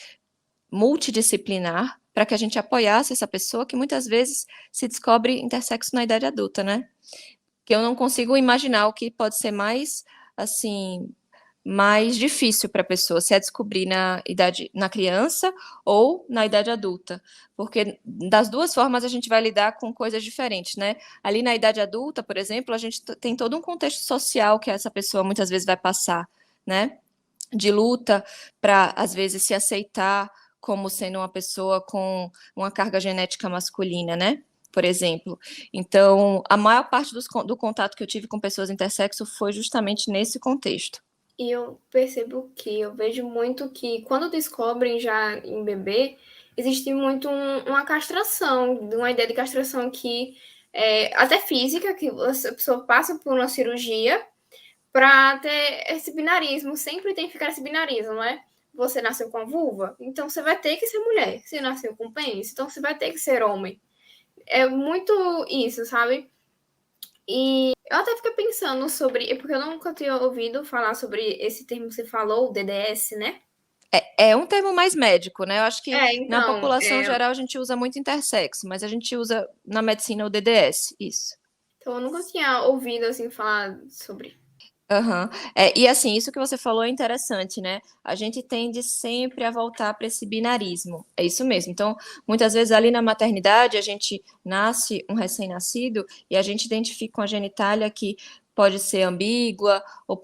multidisciplinar, para que a gente apoiasse essa pessoa que muitas vezes se descobre intersexo na idade adulta, né? Que eu não consigo imaginar o que pode ser mais, assim, mais difícil para a pessoa, se é descobrir na criança ou na idade adulta, porque das duas formas a gente vai lidar com coisas diferentes, né? Ali na idade adulta, por exemplo, a gente tem todo um contexto social que essa pessoa muitas vezes vai passar, né? De luta para, às vezes, se aceitar como sendo uma pessoa com uma carga genética masculina, né? Por exemplo. Então, a maior parte do contato que eu tive com pessoas intersexo foi justamente nesse contexto. E eu percebo que eu vejo muito que quando descobrem já em bebê, existe muito uma castração, uma ideia de castração que até física, que a pessoa passa por uma cirurgia para ter esse binarismo, sempre tem que ficar esse binarismo, não é? Você nasceu com a vulva, então você vai ter que ser mulher. Você nasceu com pênis, então você vai ter que ser homem. É muito isso, sabe? E eu até fiquei pensando sobre, porque eu nunca tinha ouvido falar sobre esse termo que você falou, o DDS, né? É um termo mais médico, né? Eu acho que na Então, população geral a gente usa muito intersexo, mas a gente usa na medicina o DDS, isso. então eu nunca tinha ouvido assim falar sobre. Aham. E assim, isso que você falou é interessante, né? A gente tende sempre a voltar para esse binarismo. É isso mesmo. Então, muitas vezes ali na maternidade, a gente nasce um recém-nascido e a gente identifica com a genitália que pode ser ambígua, ou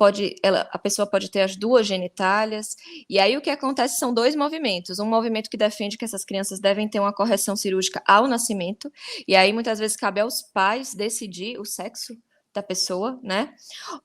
a pessoa pode ter as duas genitálias. E aí o que acontece são dois movimentos. Um movimento que defende que essas crianças devem ter uma correção cirúrgica ao nascimento, e aí muitas vezes cabe aos pais decidir o sexo da pessoa, né?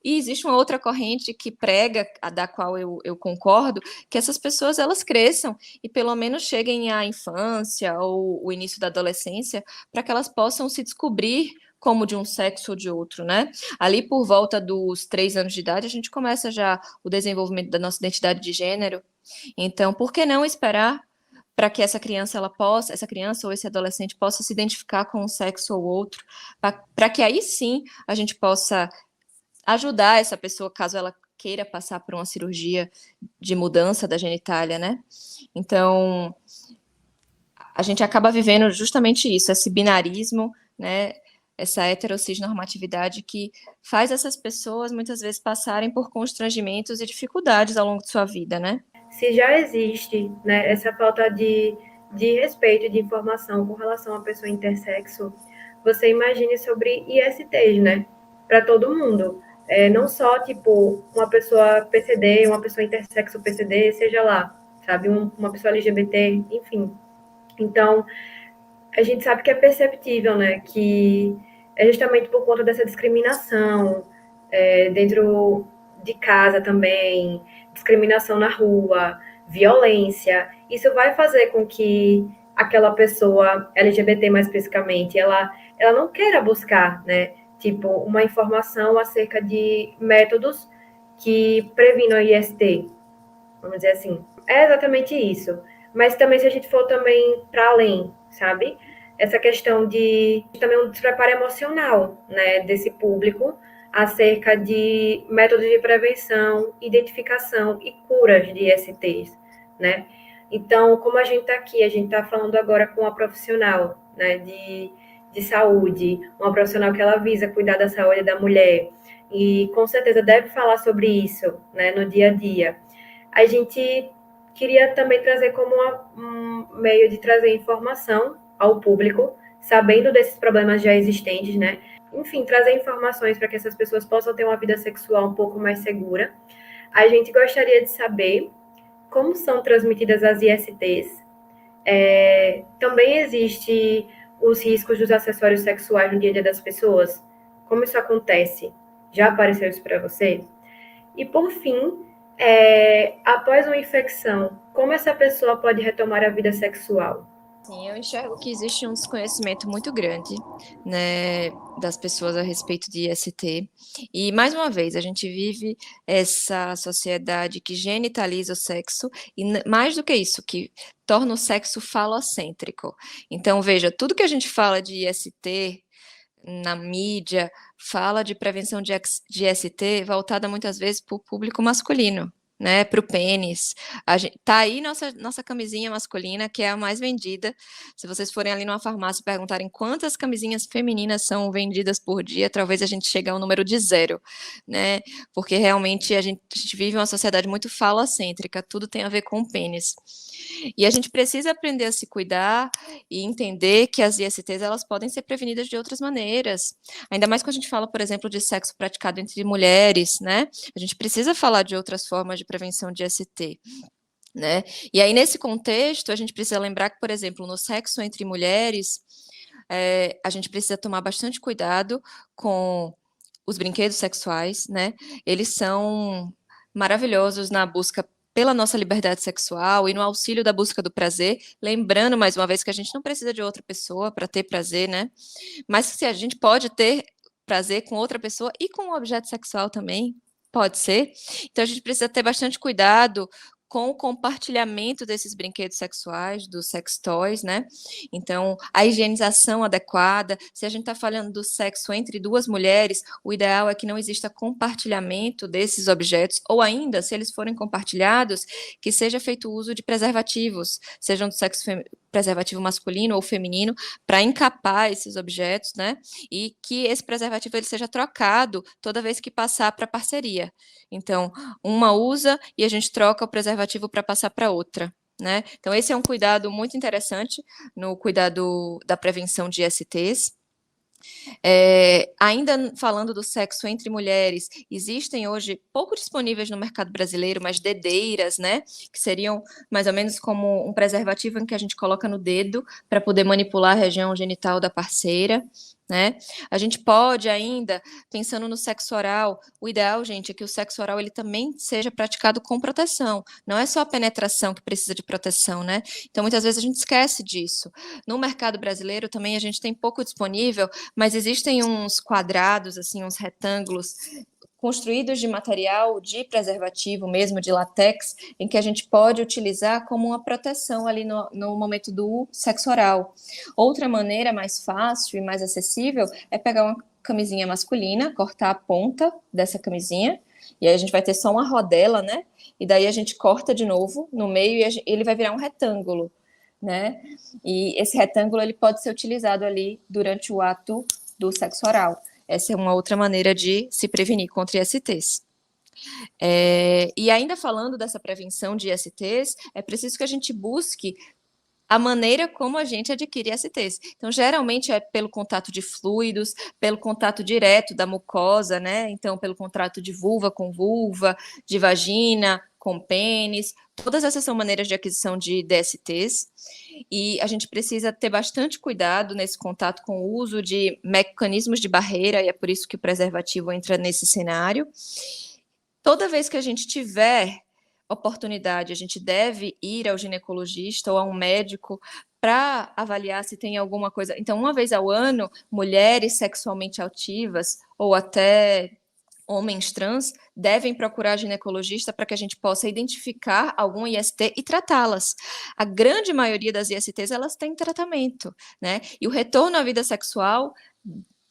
E existe uma outra corrente que prega, da qual eu concordo, que essas pessoas elas cresçam e pelo menos cheguem à infância ou o início da adolescência para que elas possam se descobrir como de um sexo ou de outro, né? Ali por volta dos 3 anos de idade, a gente começa já o desenvolvimento da nossa identidade de gênero. Então, por que não esperar para que essa criança ou esse adolescente possa se identificar com um sexo ou outro, para que aí sim a gente possa ajudar essa pessoa caso ela queira passar por uma cirurgia de mudança da genitália, né? Então, a gente acaba vivendo justamente isso, esse binarismo, né? Essa heterocisnormatividade que faz essas pessoas muitas vezes passarem por constrangimentos e dificuldades ao longo de sua vida, né? Se já existe, né, essa falta de respeito e de informação com relação à pessoa intersexo, você imagine sobre ISTs, né? Para todo mundo. Não só, tipo, uma pessoa PCD, uma pessoa intersexo PCD, seja lá, sabe? Uma pessoa LGBT, enfim. Então, a gente sabe que é perceptível, né? Que é justamente por conta dessa discriminação dentro de casa também, discriminação na rua, violência. Isso vai fazer com que aquela pessoa LGBT, mais especificamente, ela não queira buscar, né? Tipo, uma informação acerca de métodos que previnam a IST, vamos dizer assim. É exatamente isso. Mas também, se a gente for também para além, sabe? Essa questão de também um despreparo emocional, né, desse público acerca de métodos de prevenção, identificação e curas de ISTs, né? Então, como a gente está aqui, a gente está falando agora com uma profissional, né, de saúde, uma profissional que ela visa cuidar da saúde da mulher, e com certeza deve falar sobre isso, né, no dia a dia. A gente queria também trazer como um meio de trazer informação ao público, sabendo desses problemas já existentes, né? Enfim, trazer informações para que essas pessoas possam ter uma vida sexual um pouco mais segura. A gente gostaria de saber como são transmitidas as ISTs. Também existe os riscos dos acessórios sexuais no dia a dia das pessoas. Como isso acontece? Já apareceu isso para você? E, por fim, após uma infecção, como essa pessoa pode retomar a vida sexual? Sim, eu enxergo que existe um desconhecimento muito grande, né, das pessoas a respeito de IST. E, mais uma vez, a gente vive essa sociedade que genitaliza o sexo e, mais do que isso, que torna o sexo falocêntrico. Então, veja, tudo que a gente fala de IST na mídia fala de prevenção de IST voltada muitas vezes para o público masculino, né, para o pênis. Tá aí nossa camisinha masculina, que é a mais vendida. Se vocês forem ali numa farmácia e perguntarem quantas camisinhas femininas são vendidas por dia, talvez a gente chegue ao número de 0, né? Porque realmente a gente vive uma sociedade muito falocêntrica, tudo tem a ver com o pênis. E a gente precisa aprender a se cuidar e entender que as ISTs elas podem ser prevenidas de outras maneiras. Ainda mais quando a gente fala, por exemplo, de sexo praticado entre mulheres, né? A gente precisa falar de outras formas de prevenção de IST. Né? E aí, nesse contexto, a gente precisa lembrar que, por exemplo, no sexo entre mulheres, a gente precisa tomar bastante cuidado com os brinquedos sexuais, né? Eles são maravilhosos na busca pela nossa liberdade sexual e no auxílio da busca do prazer, lembrando mais uma vez que a gente não precisa de outra pessoa para ter prazer, né? Mas se a gente pode ter prazer com outra pessoa e com um objeto sexual também, pode ser. Então a gente precisa ter bastante cuidado com o compartilhamento desses brinquedos sexuais, dos sex toys, né? Então, a higienização adequada. Se a gente está falando do sexo entre duas mulheres, o ideal é que não exista compartilhamento desses objetos, ou ainda, se eles forem compartilhados, que seja feito uso de preservativos, sejam do sexo preservativo masculino ou feminino, para encapar esses objetos, né? E que esse preservativo ele seja trocado toda vez que passar para parceria. Então, uma usa e a gente troca o preservativo para passar para outra, né? Então, esse é um cuidado muito interessante no cuidado da prevenção de ISTs. Ainda falando do sexo entre mulheres, existem hoje pouco disponíveis no mercado brasileiro, mas dedeiras, né? Que seriam mais ou menos como um preservativo em que a gente coloca no dedo para poder manipular a região genital da parceira. Né? A gente pode ainda, pensando no sexo oral, o ideal, gente, é que o sexo oral ele também seja praticado com proteção. Não é só a penetração que precisa de proteção, né? Então, muitas vezes a gente esquece disso. No mercado brasileiro também a gente tem pouco disponível, mas existem uns quadrados, assim, uns retângulos construídos de material de preservativo mesmo, de látex, em que a gente pode utilizar como uma proteção ali no momento do sexo oral. Outra maneira mais fácil e mais acessível é pegar uma camisinha masculina, cortar a ponta dessa camisinha, e aí a gente vai ter só uma rodela, né? E daí a gente corta de novo no meio e ele vai virar um retângulo, né? E esse retângulo ele pode ser utilizado ali durante o ato do sexo oral. Essa é uma outra maneira de se prevenir contra ISTs. E ainda falando dessa prevenção de ISTs, é preciso que a gente busque a maneira como a gente adquire ISTs. Então, geralmente é pelo contato de fluidos, pelo contato direto da mucosa, né? Então, pelo contato de vulva com vulva, de vagina com pênis. Todas essas são maneiras de aquisição de DSTs. E a gente precisa ter bastante cuidado nesse contato com o uso de mecanismos de barreira, e é por isso que o preservativo entra nesse cenário. Toda vez que a gente tiver oportunidade, a gente deve ir ao ginecologista ou a um médico para avaliar se tem alguma coisa. Então, uma vez ao ano, mulheres sexualmente ativas ou até homens trans devem procurar ginecologista para que a gente possa identificar algum IST e tratá-las. A grande maioria das ISTs, elas têm tratamento, né? E o retorno à vida sexual,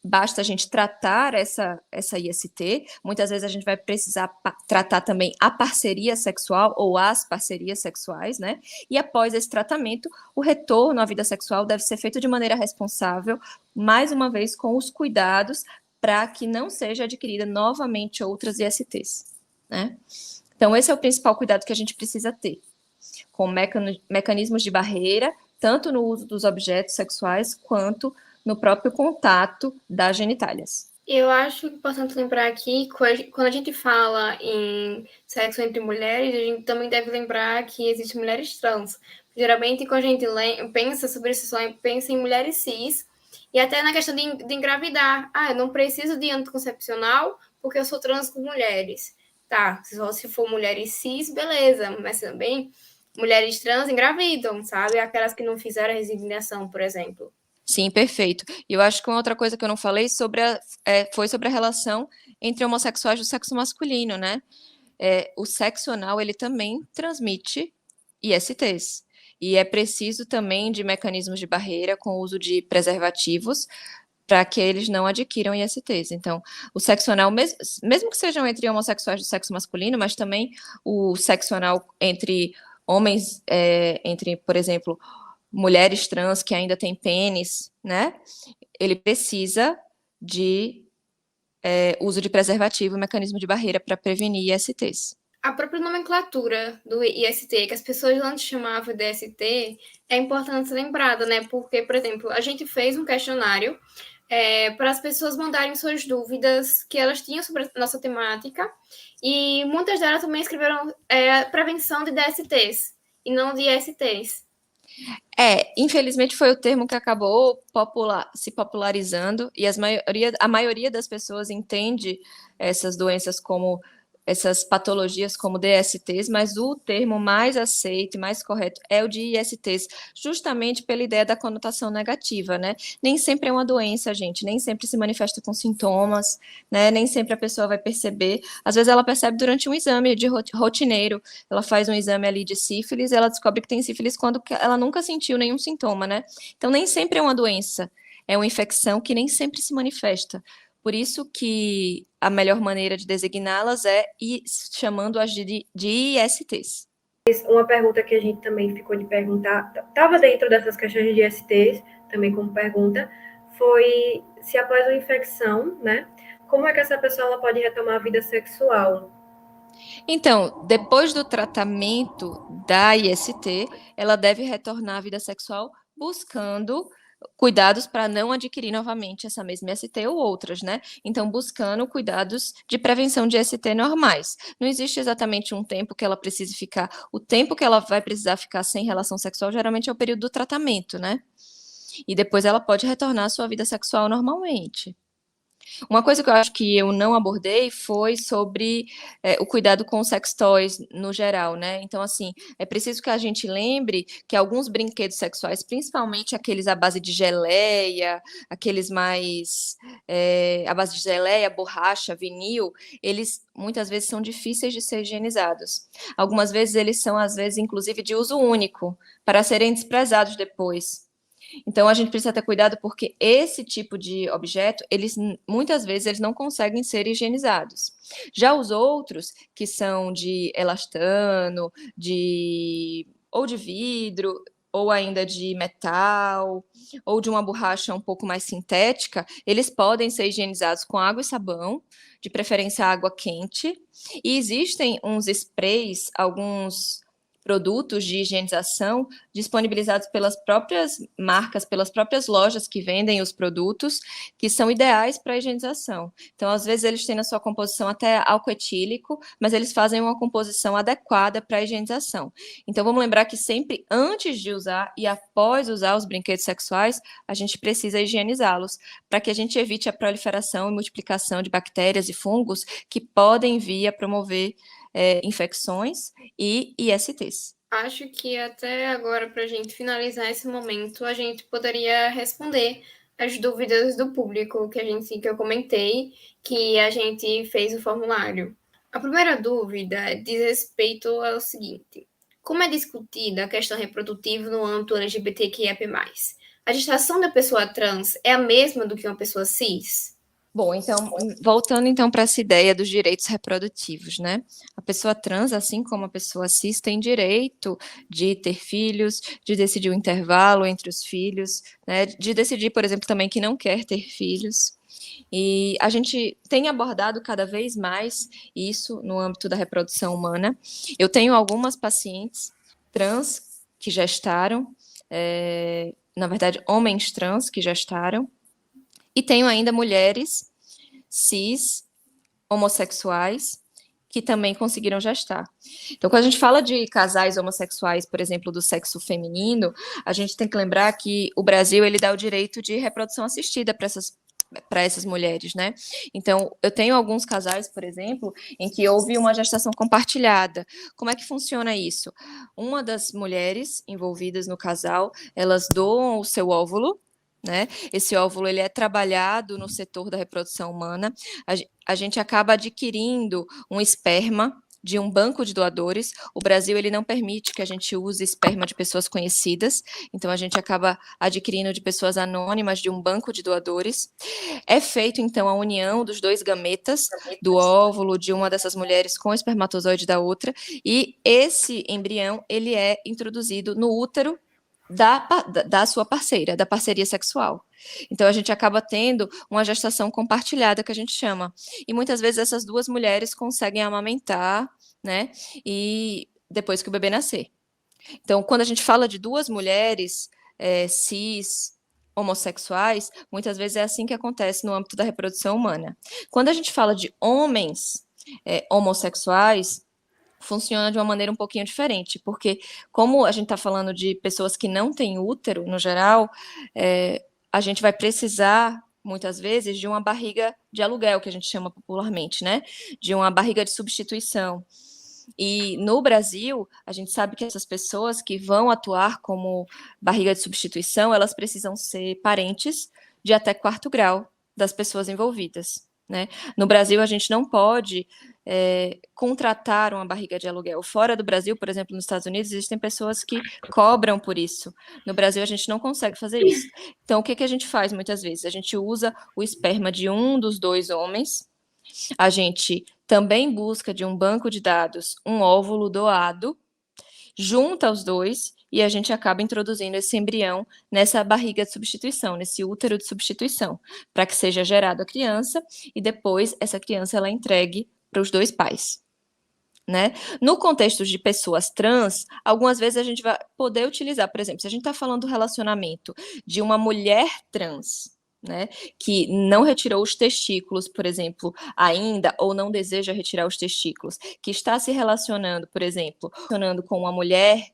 basta a gente tratar essa IST, muitas vezes a gente vai precisar tratar também a parceria sexual ou as parcerias sexuais, né? E após esse tratamento, o retorno à vida sexual deve ser feito de maneira responsável, mais uma vez com os cuidados para que não seja adquirida novamente outras ISTs, né? Então, esse é o principal cuidado que a gente precisa ter, com mecanismos de barreira, tanto no uso dos objetos sexuais, quanto no próprio contato das genitálias. Eu acho importante lembrar aqui, quando a gente fala em sexo entre mulheres, a gente também deve lembrar que existem mulheres trans. Geralmente, quando a gente pensa sobre isso, só pensa em mulheres cis, e até na questão de engravidar. Eu não preciso de anticoncepcional porque eu sou trans com mulheres. Tá, se for mulheres cis, beleza, mas também mulheres trans engravidam, sabe? Aquelas que não fizeram a resignação, por exemplo. Sim, perfeito. E eu acho que uma outra coisa que eu não falei foi sobre a relação entre homossexuais do sexo masculino, né? O sexo anal, ele também transmite ISTs. E é preciso também de mecanismos de barreira com o uso de preservativos para que eles não adquiram ISTs. Então, o sexo anal, mesmo que sejam entre homossexuais do sexo masculino, mas também o sexo anal entre homens, entre, por exemplo, mulheres trans que ainda têm pênis, né? Ele precisa de uso de preservativo e mecanismo de barreira para prevenir ISTs. A própria nomenclatura do IST, que as pessoas antes chamavam de IST, é importante ser lembrada, né? Porque, por exemplo, a gente fez um questionário para as pessoas mandarem suas dúvidas que elas tinham sobre a nossa temática, e muitas delas também escreveram prevenção de DSTs e não de ISTs. Infelizmente foi o termo que acabou se popularizando, e a maioria das pessoas entende essas doenças como essas patologias como DSTs, mas o termo mais aceito e mais correto é o de ISTs, justamente pela ideia da conotação negativa, né? Nem sempre é uma doença, gente, nem sempre se manifesta com sintomas, né? Nem sempre a pessoa vai perceber. Às vezes ela percebe durante um exame de rotineiro, ela faz um exame ali de sífilis, ela descobre que tem sífilis quando ela nunca sentiu nenhum sintoma, né? Então nem sempre é uma doença, é uma infecção que nem sempre se manifesta. Por isso que a melhor maneira de designá-las é chamando-as de ISTs. Uma pergunta que a gente também ficou de perguntar, estava dentro dessas questões de ISTs, também como pergunta, foi se após uma infecção, né, como é que essa pessoa ela pode retomar a vida sexual? Então, depois do tratamento da IST, ela deve retornar à vida sexual buscando cuidados para não adquirir novamente essa mesma IST ou outras, né? Então, buscando cuidados de prevenção de IST normais. Não existe exatamente um tempo que ela precise ficar. O tempo que ela vai precisar ficar sem relação sexual geralmente é o período do tratamento, né? E depois ela pode retornar à sua vida sexual normalmente. Uma coisa que eu acho que eu não abordei foi sobre o cuidado com os sex toys no geral, né? Então, assim, é preciso que a gente lembre que alguns brinquedos sexuais, principalmente aqueles à base de geleia, aqueles mais à base de geleia, borracha, vinil, eles muitas vezes são difíceis de ser higienizados. Algumas vezes eles são, às vezes, inclusive de uso único, para serem desprezados depois. Então, a gente precisa ter cuidado porque esse tipo de objeto, muitas vezes, eles não conseguem ser higienizados. Já os outros, que são de elastano, ou de vidro, ou ainda de metal, ou de uma borracha um pouco mais sintética, eles podem ser higienizados com água e sabão, de preferência água quente. E existem uns sprays, alguns produtos de higienização disponibilizados pelas próprias marcas, pelas próprias lojas que vendem os produtos, que são ideais para a higienização. Então, às vezes, eles têm na sua composição até álcool etílico, mas eles fazem uma composição adequada para a higienização. Então, vamos lembrar que sempre antes de usar e após usar os brinquedos sexuais, a gente precisa higienizá-los, para que a gente evite a proliferação e multiplicação de bactérias e fungos que podem vir a promover infecções e ISTs. Acho que até agora, para a gente finalizar esse momento, a gente poderia responder as dúvidas do público que eu comentei, que a gente fez o formulário. A primeira dúvida diz respeito ao seguinte: como é discutida a questão reprodutiva no âmbito LGBTQIA+. A gestação da pessoa trans é a mesma do que uma pessoa cis? Bom, então, voltando então para essa ideia dos direitos reprodutivos, né? A pessoa trans, assim como a pessoa cis, tem direito de ter filhos, de decidir o intervalo entre os filhos, né? De decidir, por exemplo, também que não quer ter filhos. E a gente tem abordado cada vez mais isso no âmbito da reprodução humana. Eu tenho algumas pacientes trans que gestaram, na verdade, homens trans que gestaram, e tenho ainda mulheres cis, homossexuais, que também conseguiram gestar. Então, quando a gente fala de casais homossexuais, por exemplo, do sexo feminino, a gente tem que lembrar que o Brasil ele dá o direito de reprodução assistida para essas mulheres, né? Então, eu tenho alguns casais, por exemplo, em que houve uma gestação compartilhada. Como é que funciona isso? Uma das mulheres envolvidas no casal, elas doam o seu óvulo, né? Esse óvulo ele é trabalhado no setor da reprodução humana. A gente acaba adquirindo um esperma de um banco de doadores. O Brasil ele não permite que a gente use esperma de pessoas conhecidas, então a gente acaba adquirindo de pessoas anônimas de um banco de doadores. É feito então a união dos dois gametas, do óvulo de uma dessas mulheres com o espermatozoide da outra, e esse embrião ele é introduzido no útero da sua parceira, da parceria sexual. Então a gente acaba tendo uma gestação compartilhada, que a gente chama. E muitas vezes essas duas mulheres conseguem amamentar, né? E depois que o bebê nascer. Então, quando a gente fala de duas mulheres cis, homossexuais, muitas vezes é assim que acontece no âmbito da reprodução humana. Quando a gente fala de homens homossexuais, funciona de uma maneira um pouquinho diferente, porque como a gente está falando de pessoas que não têm útero, no geral, a gente vai precisar, muitas vezes, de uma barriga de aluguel, que a gente chama popularmente, né? De uma barriga de substituição. E no Brasil, a gente sabe que essas pessoas que vão atuar como barriga de substituição, elas precisam ser parentes de até 4º grau das pessoas envolvidas, né? No Brasil, a gente não pode contratar uma barriga de aluguel. Fora do Brasil, por exemplo, nos Estados Unidos, existem pessoas que cobram por isso. No Brasil, a gente não consegue fazer isso. Então, o que a gente faz muitas vezes? A gente usa o esperma de um dos dois homens, a gente também busca de um banco de dados um óvulo doado, junta os dois e a gente acaba introduzindo esse embrião nessa barriga de substituição, nesse útero de substituição, para que seja gerada a criança e depois essa criança ela é entregue para os dois pais. Né? No contexto de pessoas trans, algumas vezes a gente vai poder utilizar, por exemplo, se a gente está falando do relacionamento de uma mulher trans, né, que não retirou os testículos, por exemplo, ainda, ou não deseja retirar os testículos, que está se relacionando, por exemplo, com uma mulher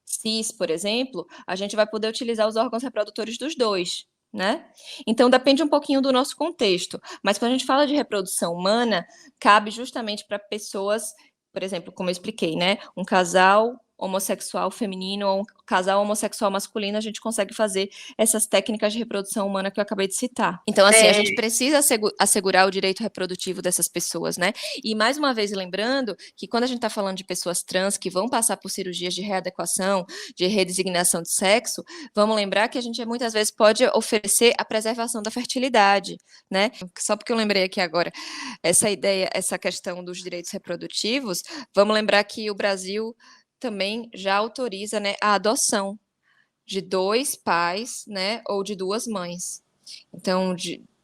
cis, por exemplo, a gente vai poder utilizar os órgãos reprodutores dos dois, né? Então depende um pouquinho do nosso contexto, mas quando a gente fala de reprodução humana, cabe justamente para pessoas, por exemplo, como eu expliquei, né? Um casal homossexual feminino ou um casal homossexual masculino, a gente consegue fazer essas técnicas de reprodução humana que eu acabei de citar. Então, assim, a gente precisa assegurar o direito reprodutivo dessas pessoas, né? E, mais uma vez, lembrando que quando a gente está falando de pessoas trans que vão passar por cirurgias de readequação, de redesignação de sexo, vamos lembrar que a gente muitas vezes pode oferecer a preservação da fertilidade, né? Só porque eu lembrei aqui agora essa ideia, essa questão dos direitos reprodutivos, vamos lembrar que o Brasil também já autoriza, né, a adoção de 2 pais, né, ou de 2 mães. Então,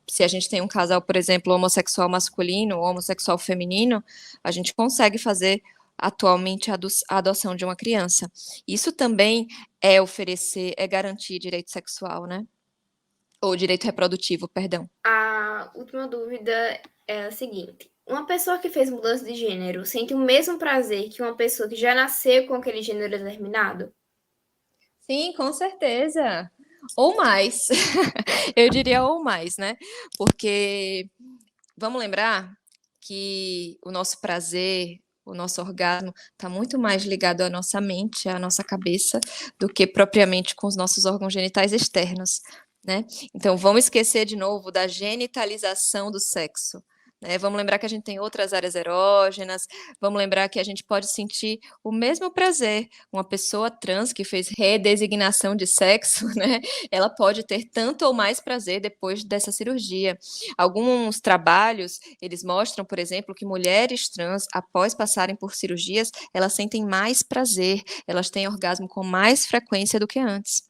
se a gente tem um casal, por exemplo, homossexual masculino ou homossexual feminino, a gente consegue fazer atualmente a adoção de uma criança. Isso também é garantir direito sexual, né? Ou direito reprodutivo, perdão. A última dúvida é a seguinte: uma pessoa que fez mudança de gênero sente o mesmo prazer que uma pessoa que já nasceu com aquele gênero determinado? Sim, com certeza. Ou mais. Eu diria ou mais, né? Porque vamos lembrar que o nosso prazer, o nosso orgasmo está muito mais ligado à nossa mente, à nossa cabeça, do que propriamente com os nossos órgãos genitais externos, né? Então, vamos esquecer de novo da genitalização do sexo. Vamos lembrar que a gente tem outras áreas erógenas, vamos lembrar que a gente pode sentir o mesmo prazer. Uma pessoa trans que fez redesignação de sexo, né? Ela pode ter tanto ou mais prazer depois dessa cirurgia. Alguns trabalhos, eles mostram, por exemplo, que mulheres trans, após passarem por cirurgias, elas sentem mais prazer, elas têm orgasmo com mais frequência do que antes.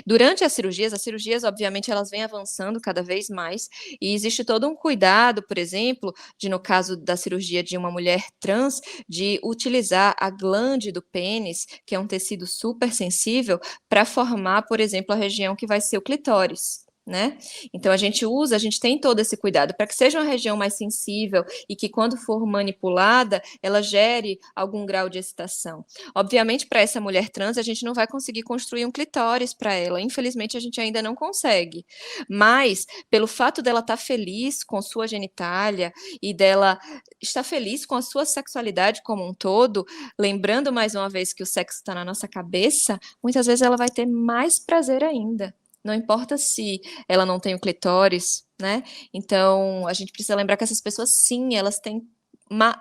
Durante as cirurgias, obviamente, elas vêm avançando cada vez mais, e existe todo um cuidado, por exemplo, no caso da cirurgia de uma mulher trans, de utilizar a glande do pênis, que é um tecido super sensível, para formar, por exemplo, a região que vai ser o clitóris. Né? Então a gente tem todo esse cuidado para que seja uma região mais sensível e que quando for manipulada, ela gere algum grau de excitação. Obviamente, para essa mulher trans, a gente não vai conseguir construir um clitóris para ela, infelizmente a gente ainda não consegue, mas pelo fato dela estar feliz com sua genitália e dela estar feliz com a sua sexualidade como um todo, lembrando mais uma vez que o sexo está na nossa cabeça, muitas vezes ela vai ter mais prazer ainda. Não importa se ela não tem o clitóris, né? Então, a gente precisa lembrar que essas pessoas, sim, elas têm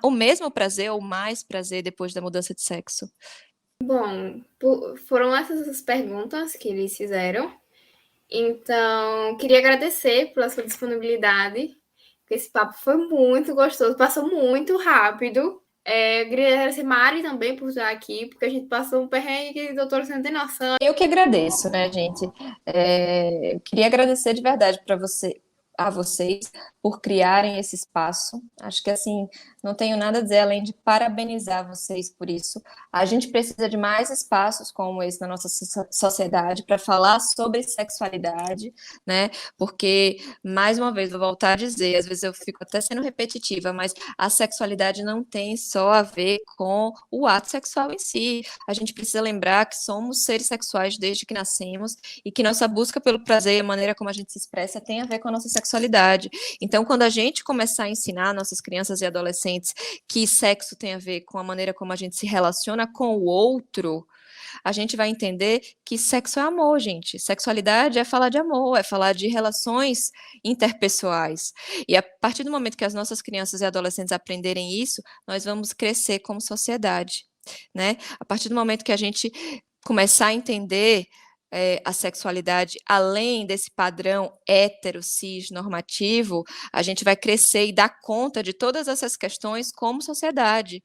o mesmo prazer ou mais prazer depois da mudança de sexo? Bom, foram essas as perguntas que eles fizeram. Então, queria agradecer pela sua disponibilidade, porque esse papo foi muito gostoso, passou muito rápido. Queria agradecer a Mari também por estar aqui, porque a gente passou um perrengue que a doutora você não tem noção. Eu que agradeço, né, gente? Eu queria agradecer de verdade a vocês por criarem esse espaço. Acho que assim, não tenho nada a dizer além de parabenizar vocês por isso. A gente precisa de mais espaços como esse na nossa sociedade para falar sobre sexualidade, né? Porque, mais uma vez, vou voltar a dizer, às vezes eu fico até sendo repetitiva, mas a sexualidade não tem só a ver com o ato sexual em si. A gente precisa lembrar que somos seres sexuais desde que nascemos e que nossa busca pelo prazer e a maneira como a gente se expressa tem a ver com a nossa sexualidade. Então, quando a gente começar a ensinar nossas crianças e adolescentes que sexo tem a ver com a maneira como a gente se relaciona com o outro, a gente vai entender que sexo é amor, gente. Sexualidade é falar de amor, é falar de relações interpessoais. E a partir do momento que as nossas crianças e adolescentes aprenderem isso, nós vamos crescer como sociedade, né? A partir do momento que a gente começar a entender a sexualidade além desse padrão hétero, cis, normativo, a gente vai crescer e dar conta de todas essas questões como sociedade.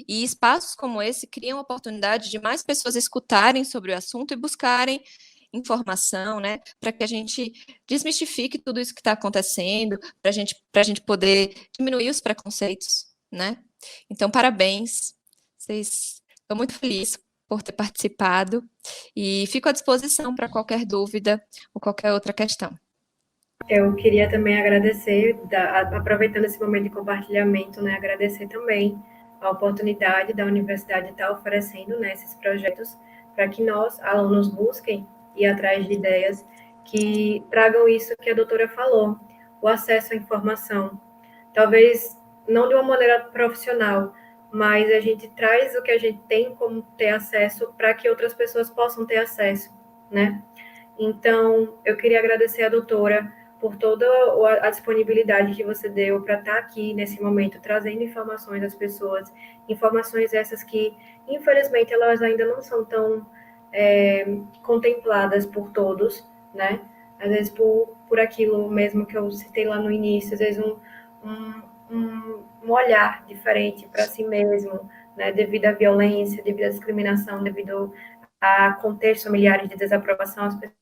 E espaços como esse criam a oportunidade de mais pessoas escutarem sobre o assunto e buscarem informação, né, para que a gente desmistifique tudo isso que está acontecendo, para a gente poder diminuir os preconceitos, né? Então, parabéns, vocês, estou muito feliz por ter participado e fico à disposição para qualquer dúvida ou qualquer outra questão. Eu queria também agradecer, aproveitando esse momento de compartilhamento, né, agradecer também a oportunidade da universidade estar oferecendo, né, esses projetos para que nós, alunos, busquem ir atrás de ideias que tragam isso que a doutora falou, o acesso à informação. Talvez não de uma maneira profissional, mas a gente traz o que a gente tem como ter acesso para que outras pessoas possam ter acesso, né? Então, eu queria agradecer a doutora por toda a disponibilidade que você deu para estar aqui nesse momento, trazendo informações às pessoas, informações essas que, infelizmente, elas ainda não são tão contempladas por todos, né? Às vezes por aquilo mesmo que eu citei lá no início, às vezes um olhar diferente para si mesmo, né? Devido à violência, devido à discriminação, devido a contextos familiares de desaprovação, as pessoas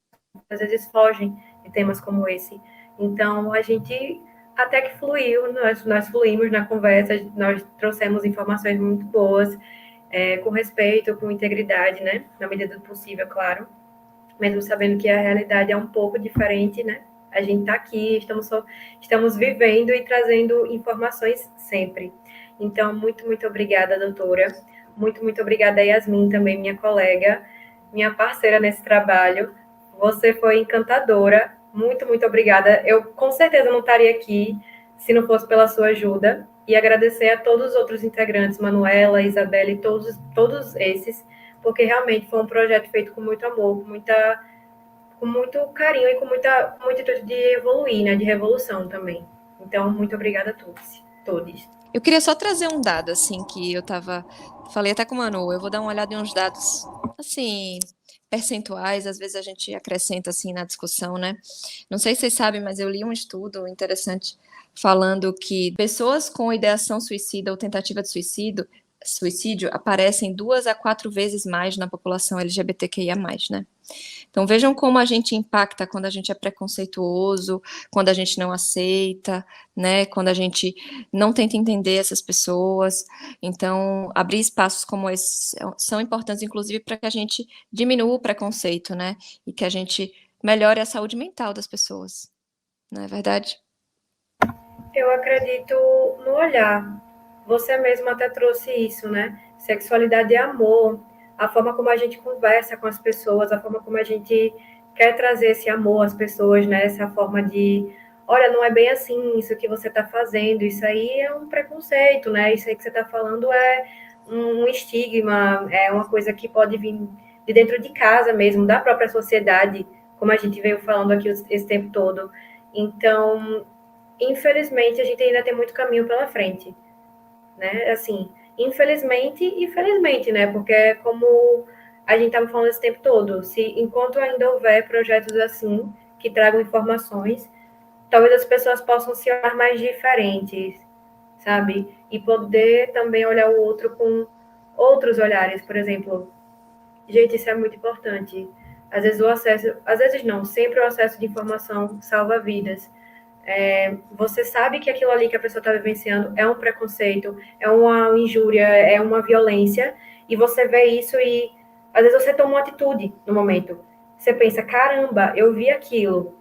às vezes fogem de temas como esse. Então, a gente até que fluiu, nós fluímos na conversa, nós trouxemos informações muito boas, com respeito, com integridade, né? Na medida do possível, claro. Mesmo sabendo que a realidade é um pouco diferente, né? A gente está aqui, estamos vivendo e trazendo informações sempre. Então, muito, muito obrigada, doutora. Muito, muito obrigada, Yasmin, também, minha colega, minha parceira nesse trabalho. Você foi encantadora. Muito, muito obrigada. Eu, com certeza, não estaria aqui se não fosse pela sua ajuda. E agradecer a todos os outros integrantes, Manuela, Isabelle, todos esses, porque realmente foi um projeto feito com muito amor, com muito carinho e com muito intuito de evoluir, né, de revolução também. Então, muito obrigada a todos. Eu queria só trazer um dado, assim, que falei até com o Manu, eu vou dar uma olhada em uns dados, assim, percentuais, às vezes a gente acrescenta, assim, na discussão, né? Não sei se vocês sabem, mas eu li um estudo interessante falando que pessoas com ideação suicida ou tentativa de suicídio aparecem 2 a 4 vezes mais na população LGBTQIA+, né? Então vejam como a gente impacta quando a gente é preconceituoso, quando a gente não aceita, né? Quando a gente não tenta entender essas pessoas. Então, abrir espaços como esses são importantes, inclusive, para que a gente diminua o preconceito, né? E que a gente melhore a saúde mental das pessoas. Não é verdade? Eu acredito no olhar. Você mesmo até trouxe isso, né? Sexualidade é amor. A forma como a gente conversa com as pessoas, a forma como a gente quer trazer esse amor às pessoas, né? Essa forma de, olha, não é bem assim isso que você está fazendo, isso aí é um preconceito, né? Isso aí que você está falando é um estigma, é uma coisa que pode vir de dentro de casa mesmo, da própria sociedade, como a gente veio falando aqui esse tempo todo. Então, infelizmente, a gente ainda tem muito caminho pela frente. né? Assim, infelizmente e felizmente, né? Porque é como a gente estava falando esse tempo todo, se enquanto ainda houver projetos assim que tragam informações, talvez as pessoas possam se olhar mais diferentes, sabe? E poder também olhar o outro com outros olhares, por exemplo. Gente, isso é muito importante. Às vezes o acesso, às vezes não, sempre o acesso de informação salva vidas. Você sabe que aquilo ali que a pessoa está vivenciando é um preconceito, é uma injúria, é uma violência, e você vê isso e às vezes você toma uma atitude no momento. Você pensa, caramba, eu vi aquilo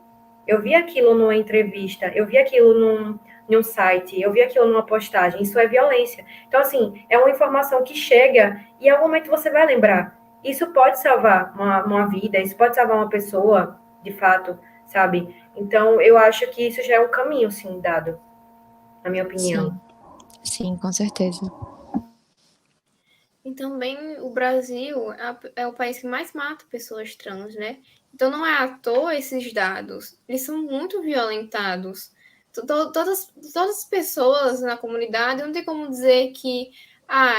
numa entrevista, eu vi aquilo num site, eu vi aquilo numa postagem, isso é violência. Então, assim, é uma informação que chega e em algum momento você vai lembrar. Isso pode salvar uma vida, isso pode salvar uma pessoa, de fato, sabe? Então, eu acho que isso já é um caminho, sim, dado, na minha opinião. Sim, sim, com certeza. E também o Brasil é o país que mais mata pessoas trans, né? Então não é à toa esses dados. Eles são muito violentados. Todas as pessoas na comunidade não tem como dizer que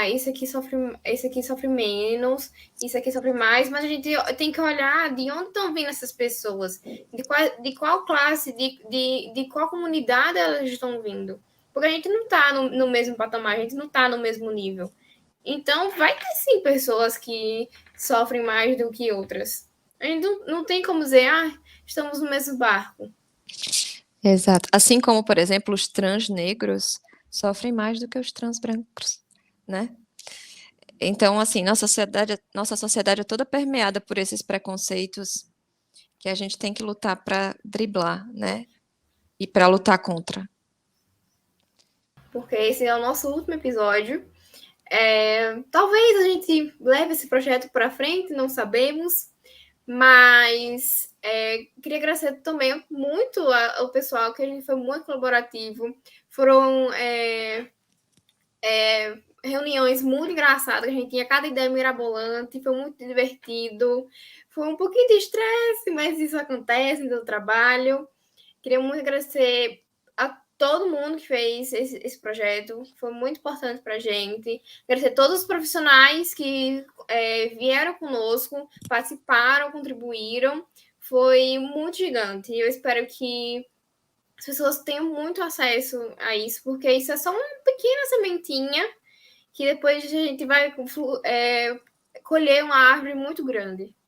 esse aqui sofre menos, isso aqui sofre mais, mas a gente tem que olhar de onde estão vindo essas pessoas, de qual classe, de qual comunidade elas estão vindo. Porque a gente não está no mesmo patamar, a gente não está no mesmo nível. Então, vai ter sim pessoas que sofrem mais do que outras. A gente não tem como dizer, estamos no mesmo barco. Exato. Assim como, por exemplo, os trans negros sofrem mais do que os trans brancos, né? Então, assim, nossa sociedade é toda permeada por esses preconceitos que a gente tem que lutar para driblar, né? E para lutar contra. Porque esse é o nosso último episódio. Talvez a gente leve esse projeto para frente, não sabemos. Mas queria agradecer também muito ao pessoal, que a gente foi muito colaborativo. Foram reuniões muito engraçadas, que a gente tinha cada ideia mirabolante, foi muito divertido. Foi um pouquinho de estresse, mas isso acontece no trabalho. Queria muito agradecer a todo mundo que fez esse projeto, foi muito importante para a gente. Agradecer a todos os profissionais que vieram conosco, participaram, contribuíram. Foi muito gigante. E eu espero que as pessoas tenham muito acesso a isso, porque isso é só uma pequena sementinha que depois a gente vai colher uma árvore muito grande.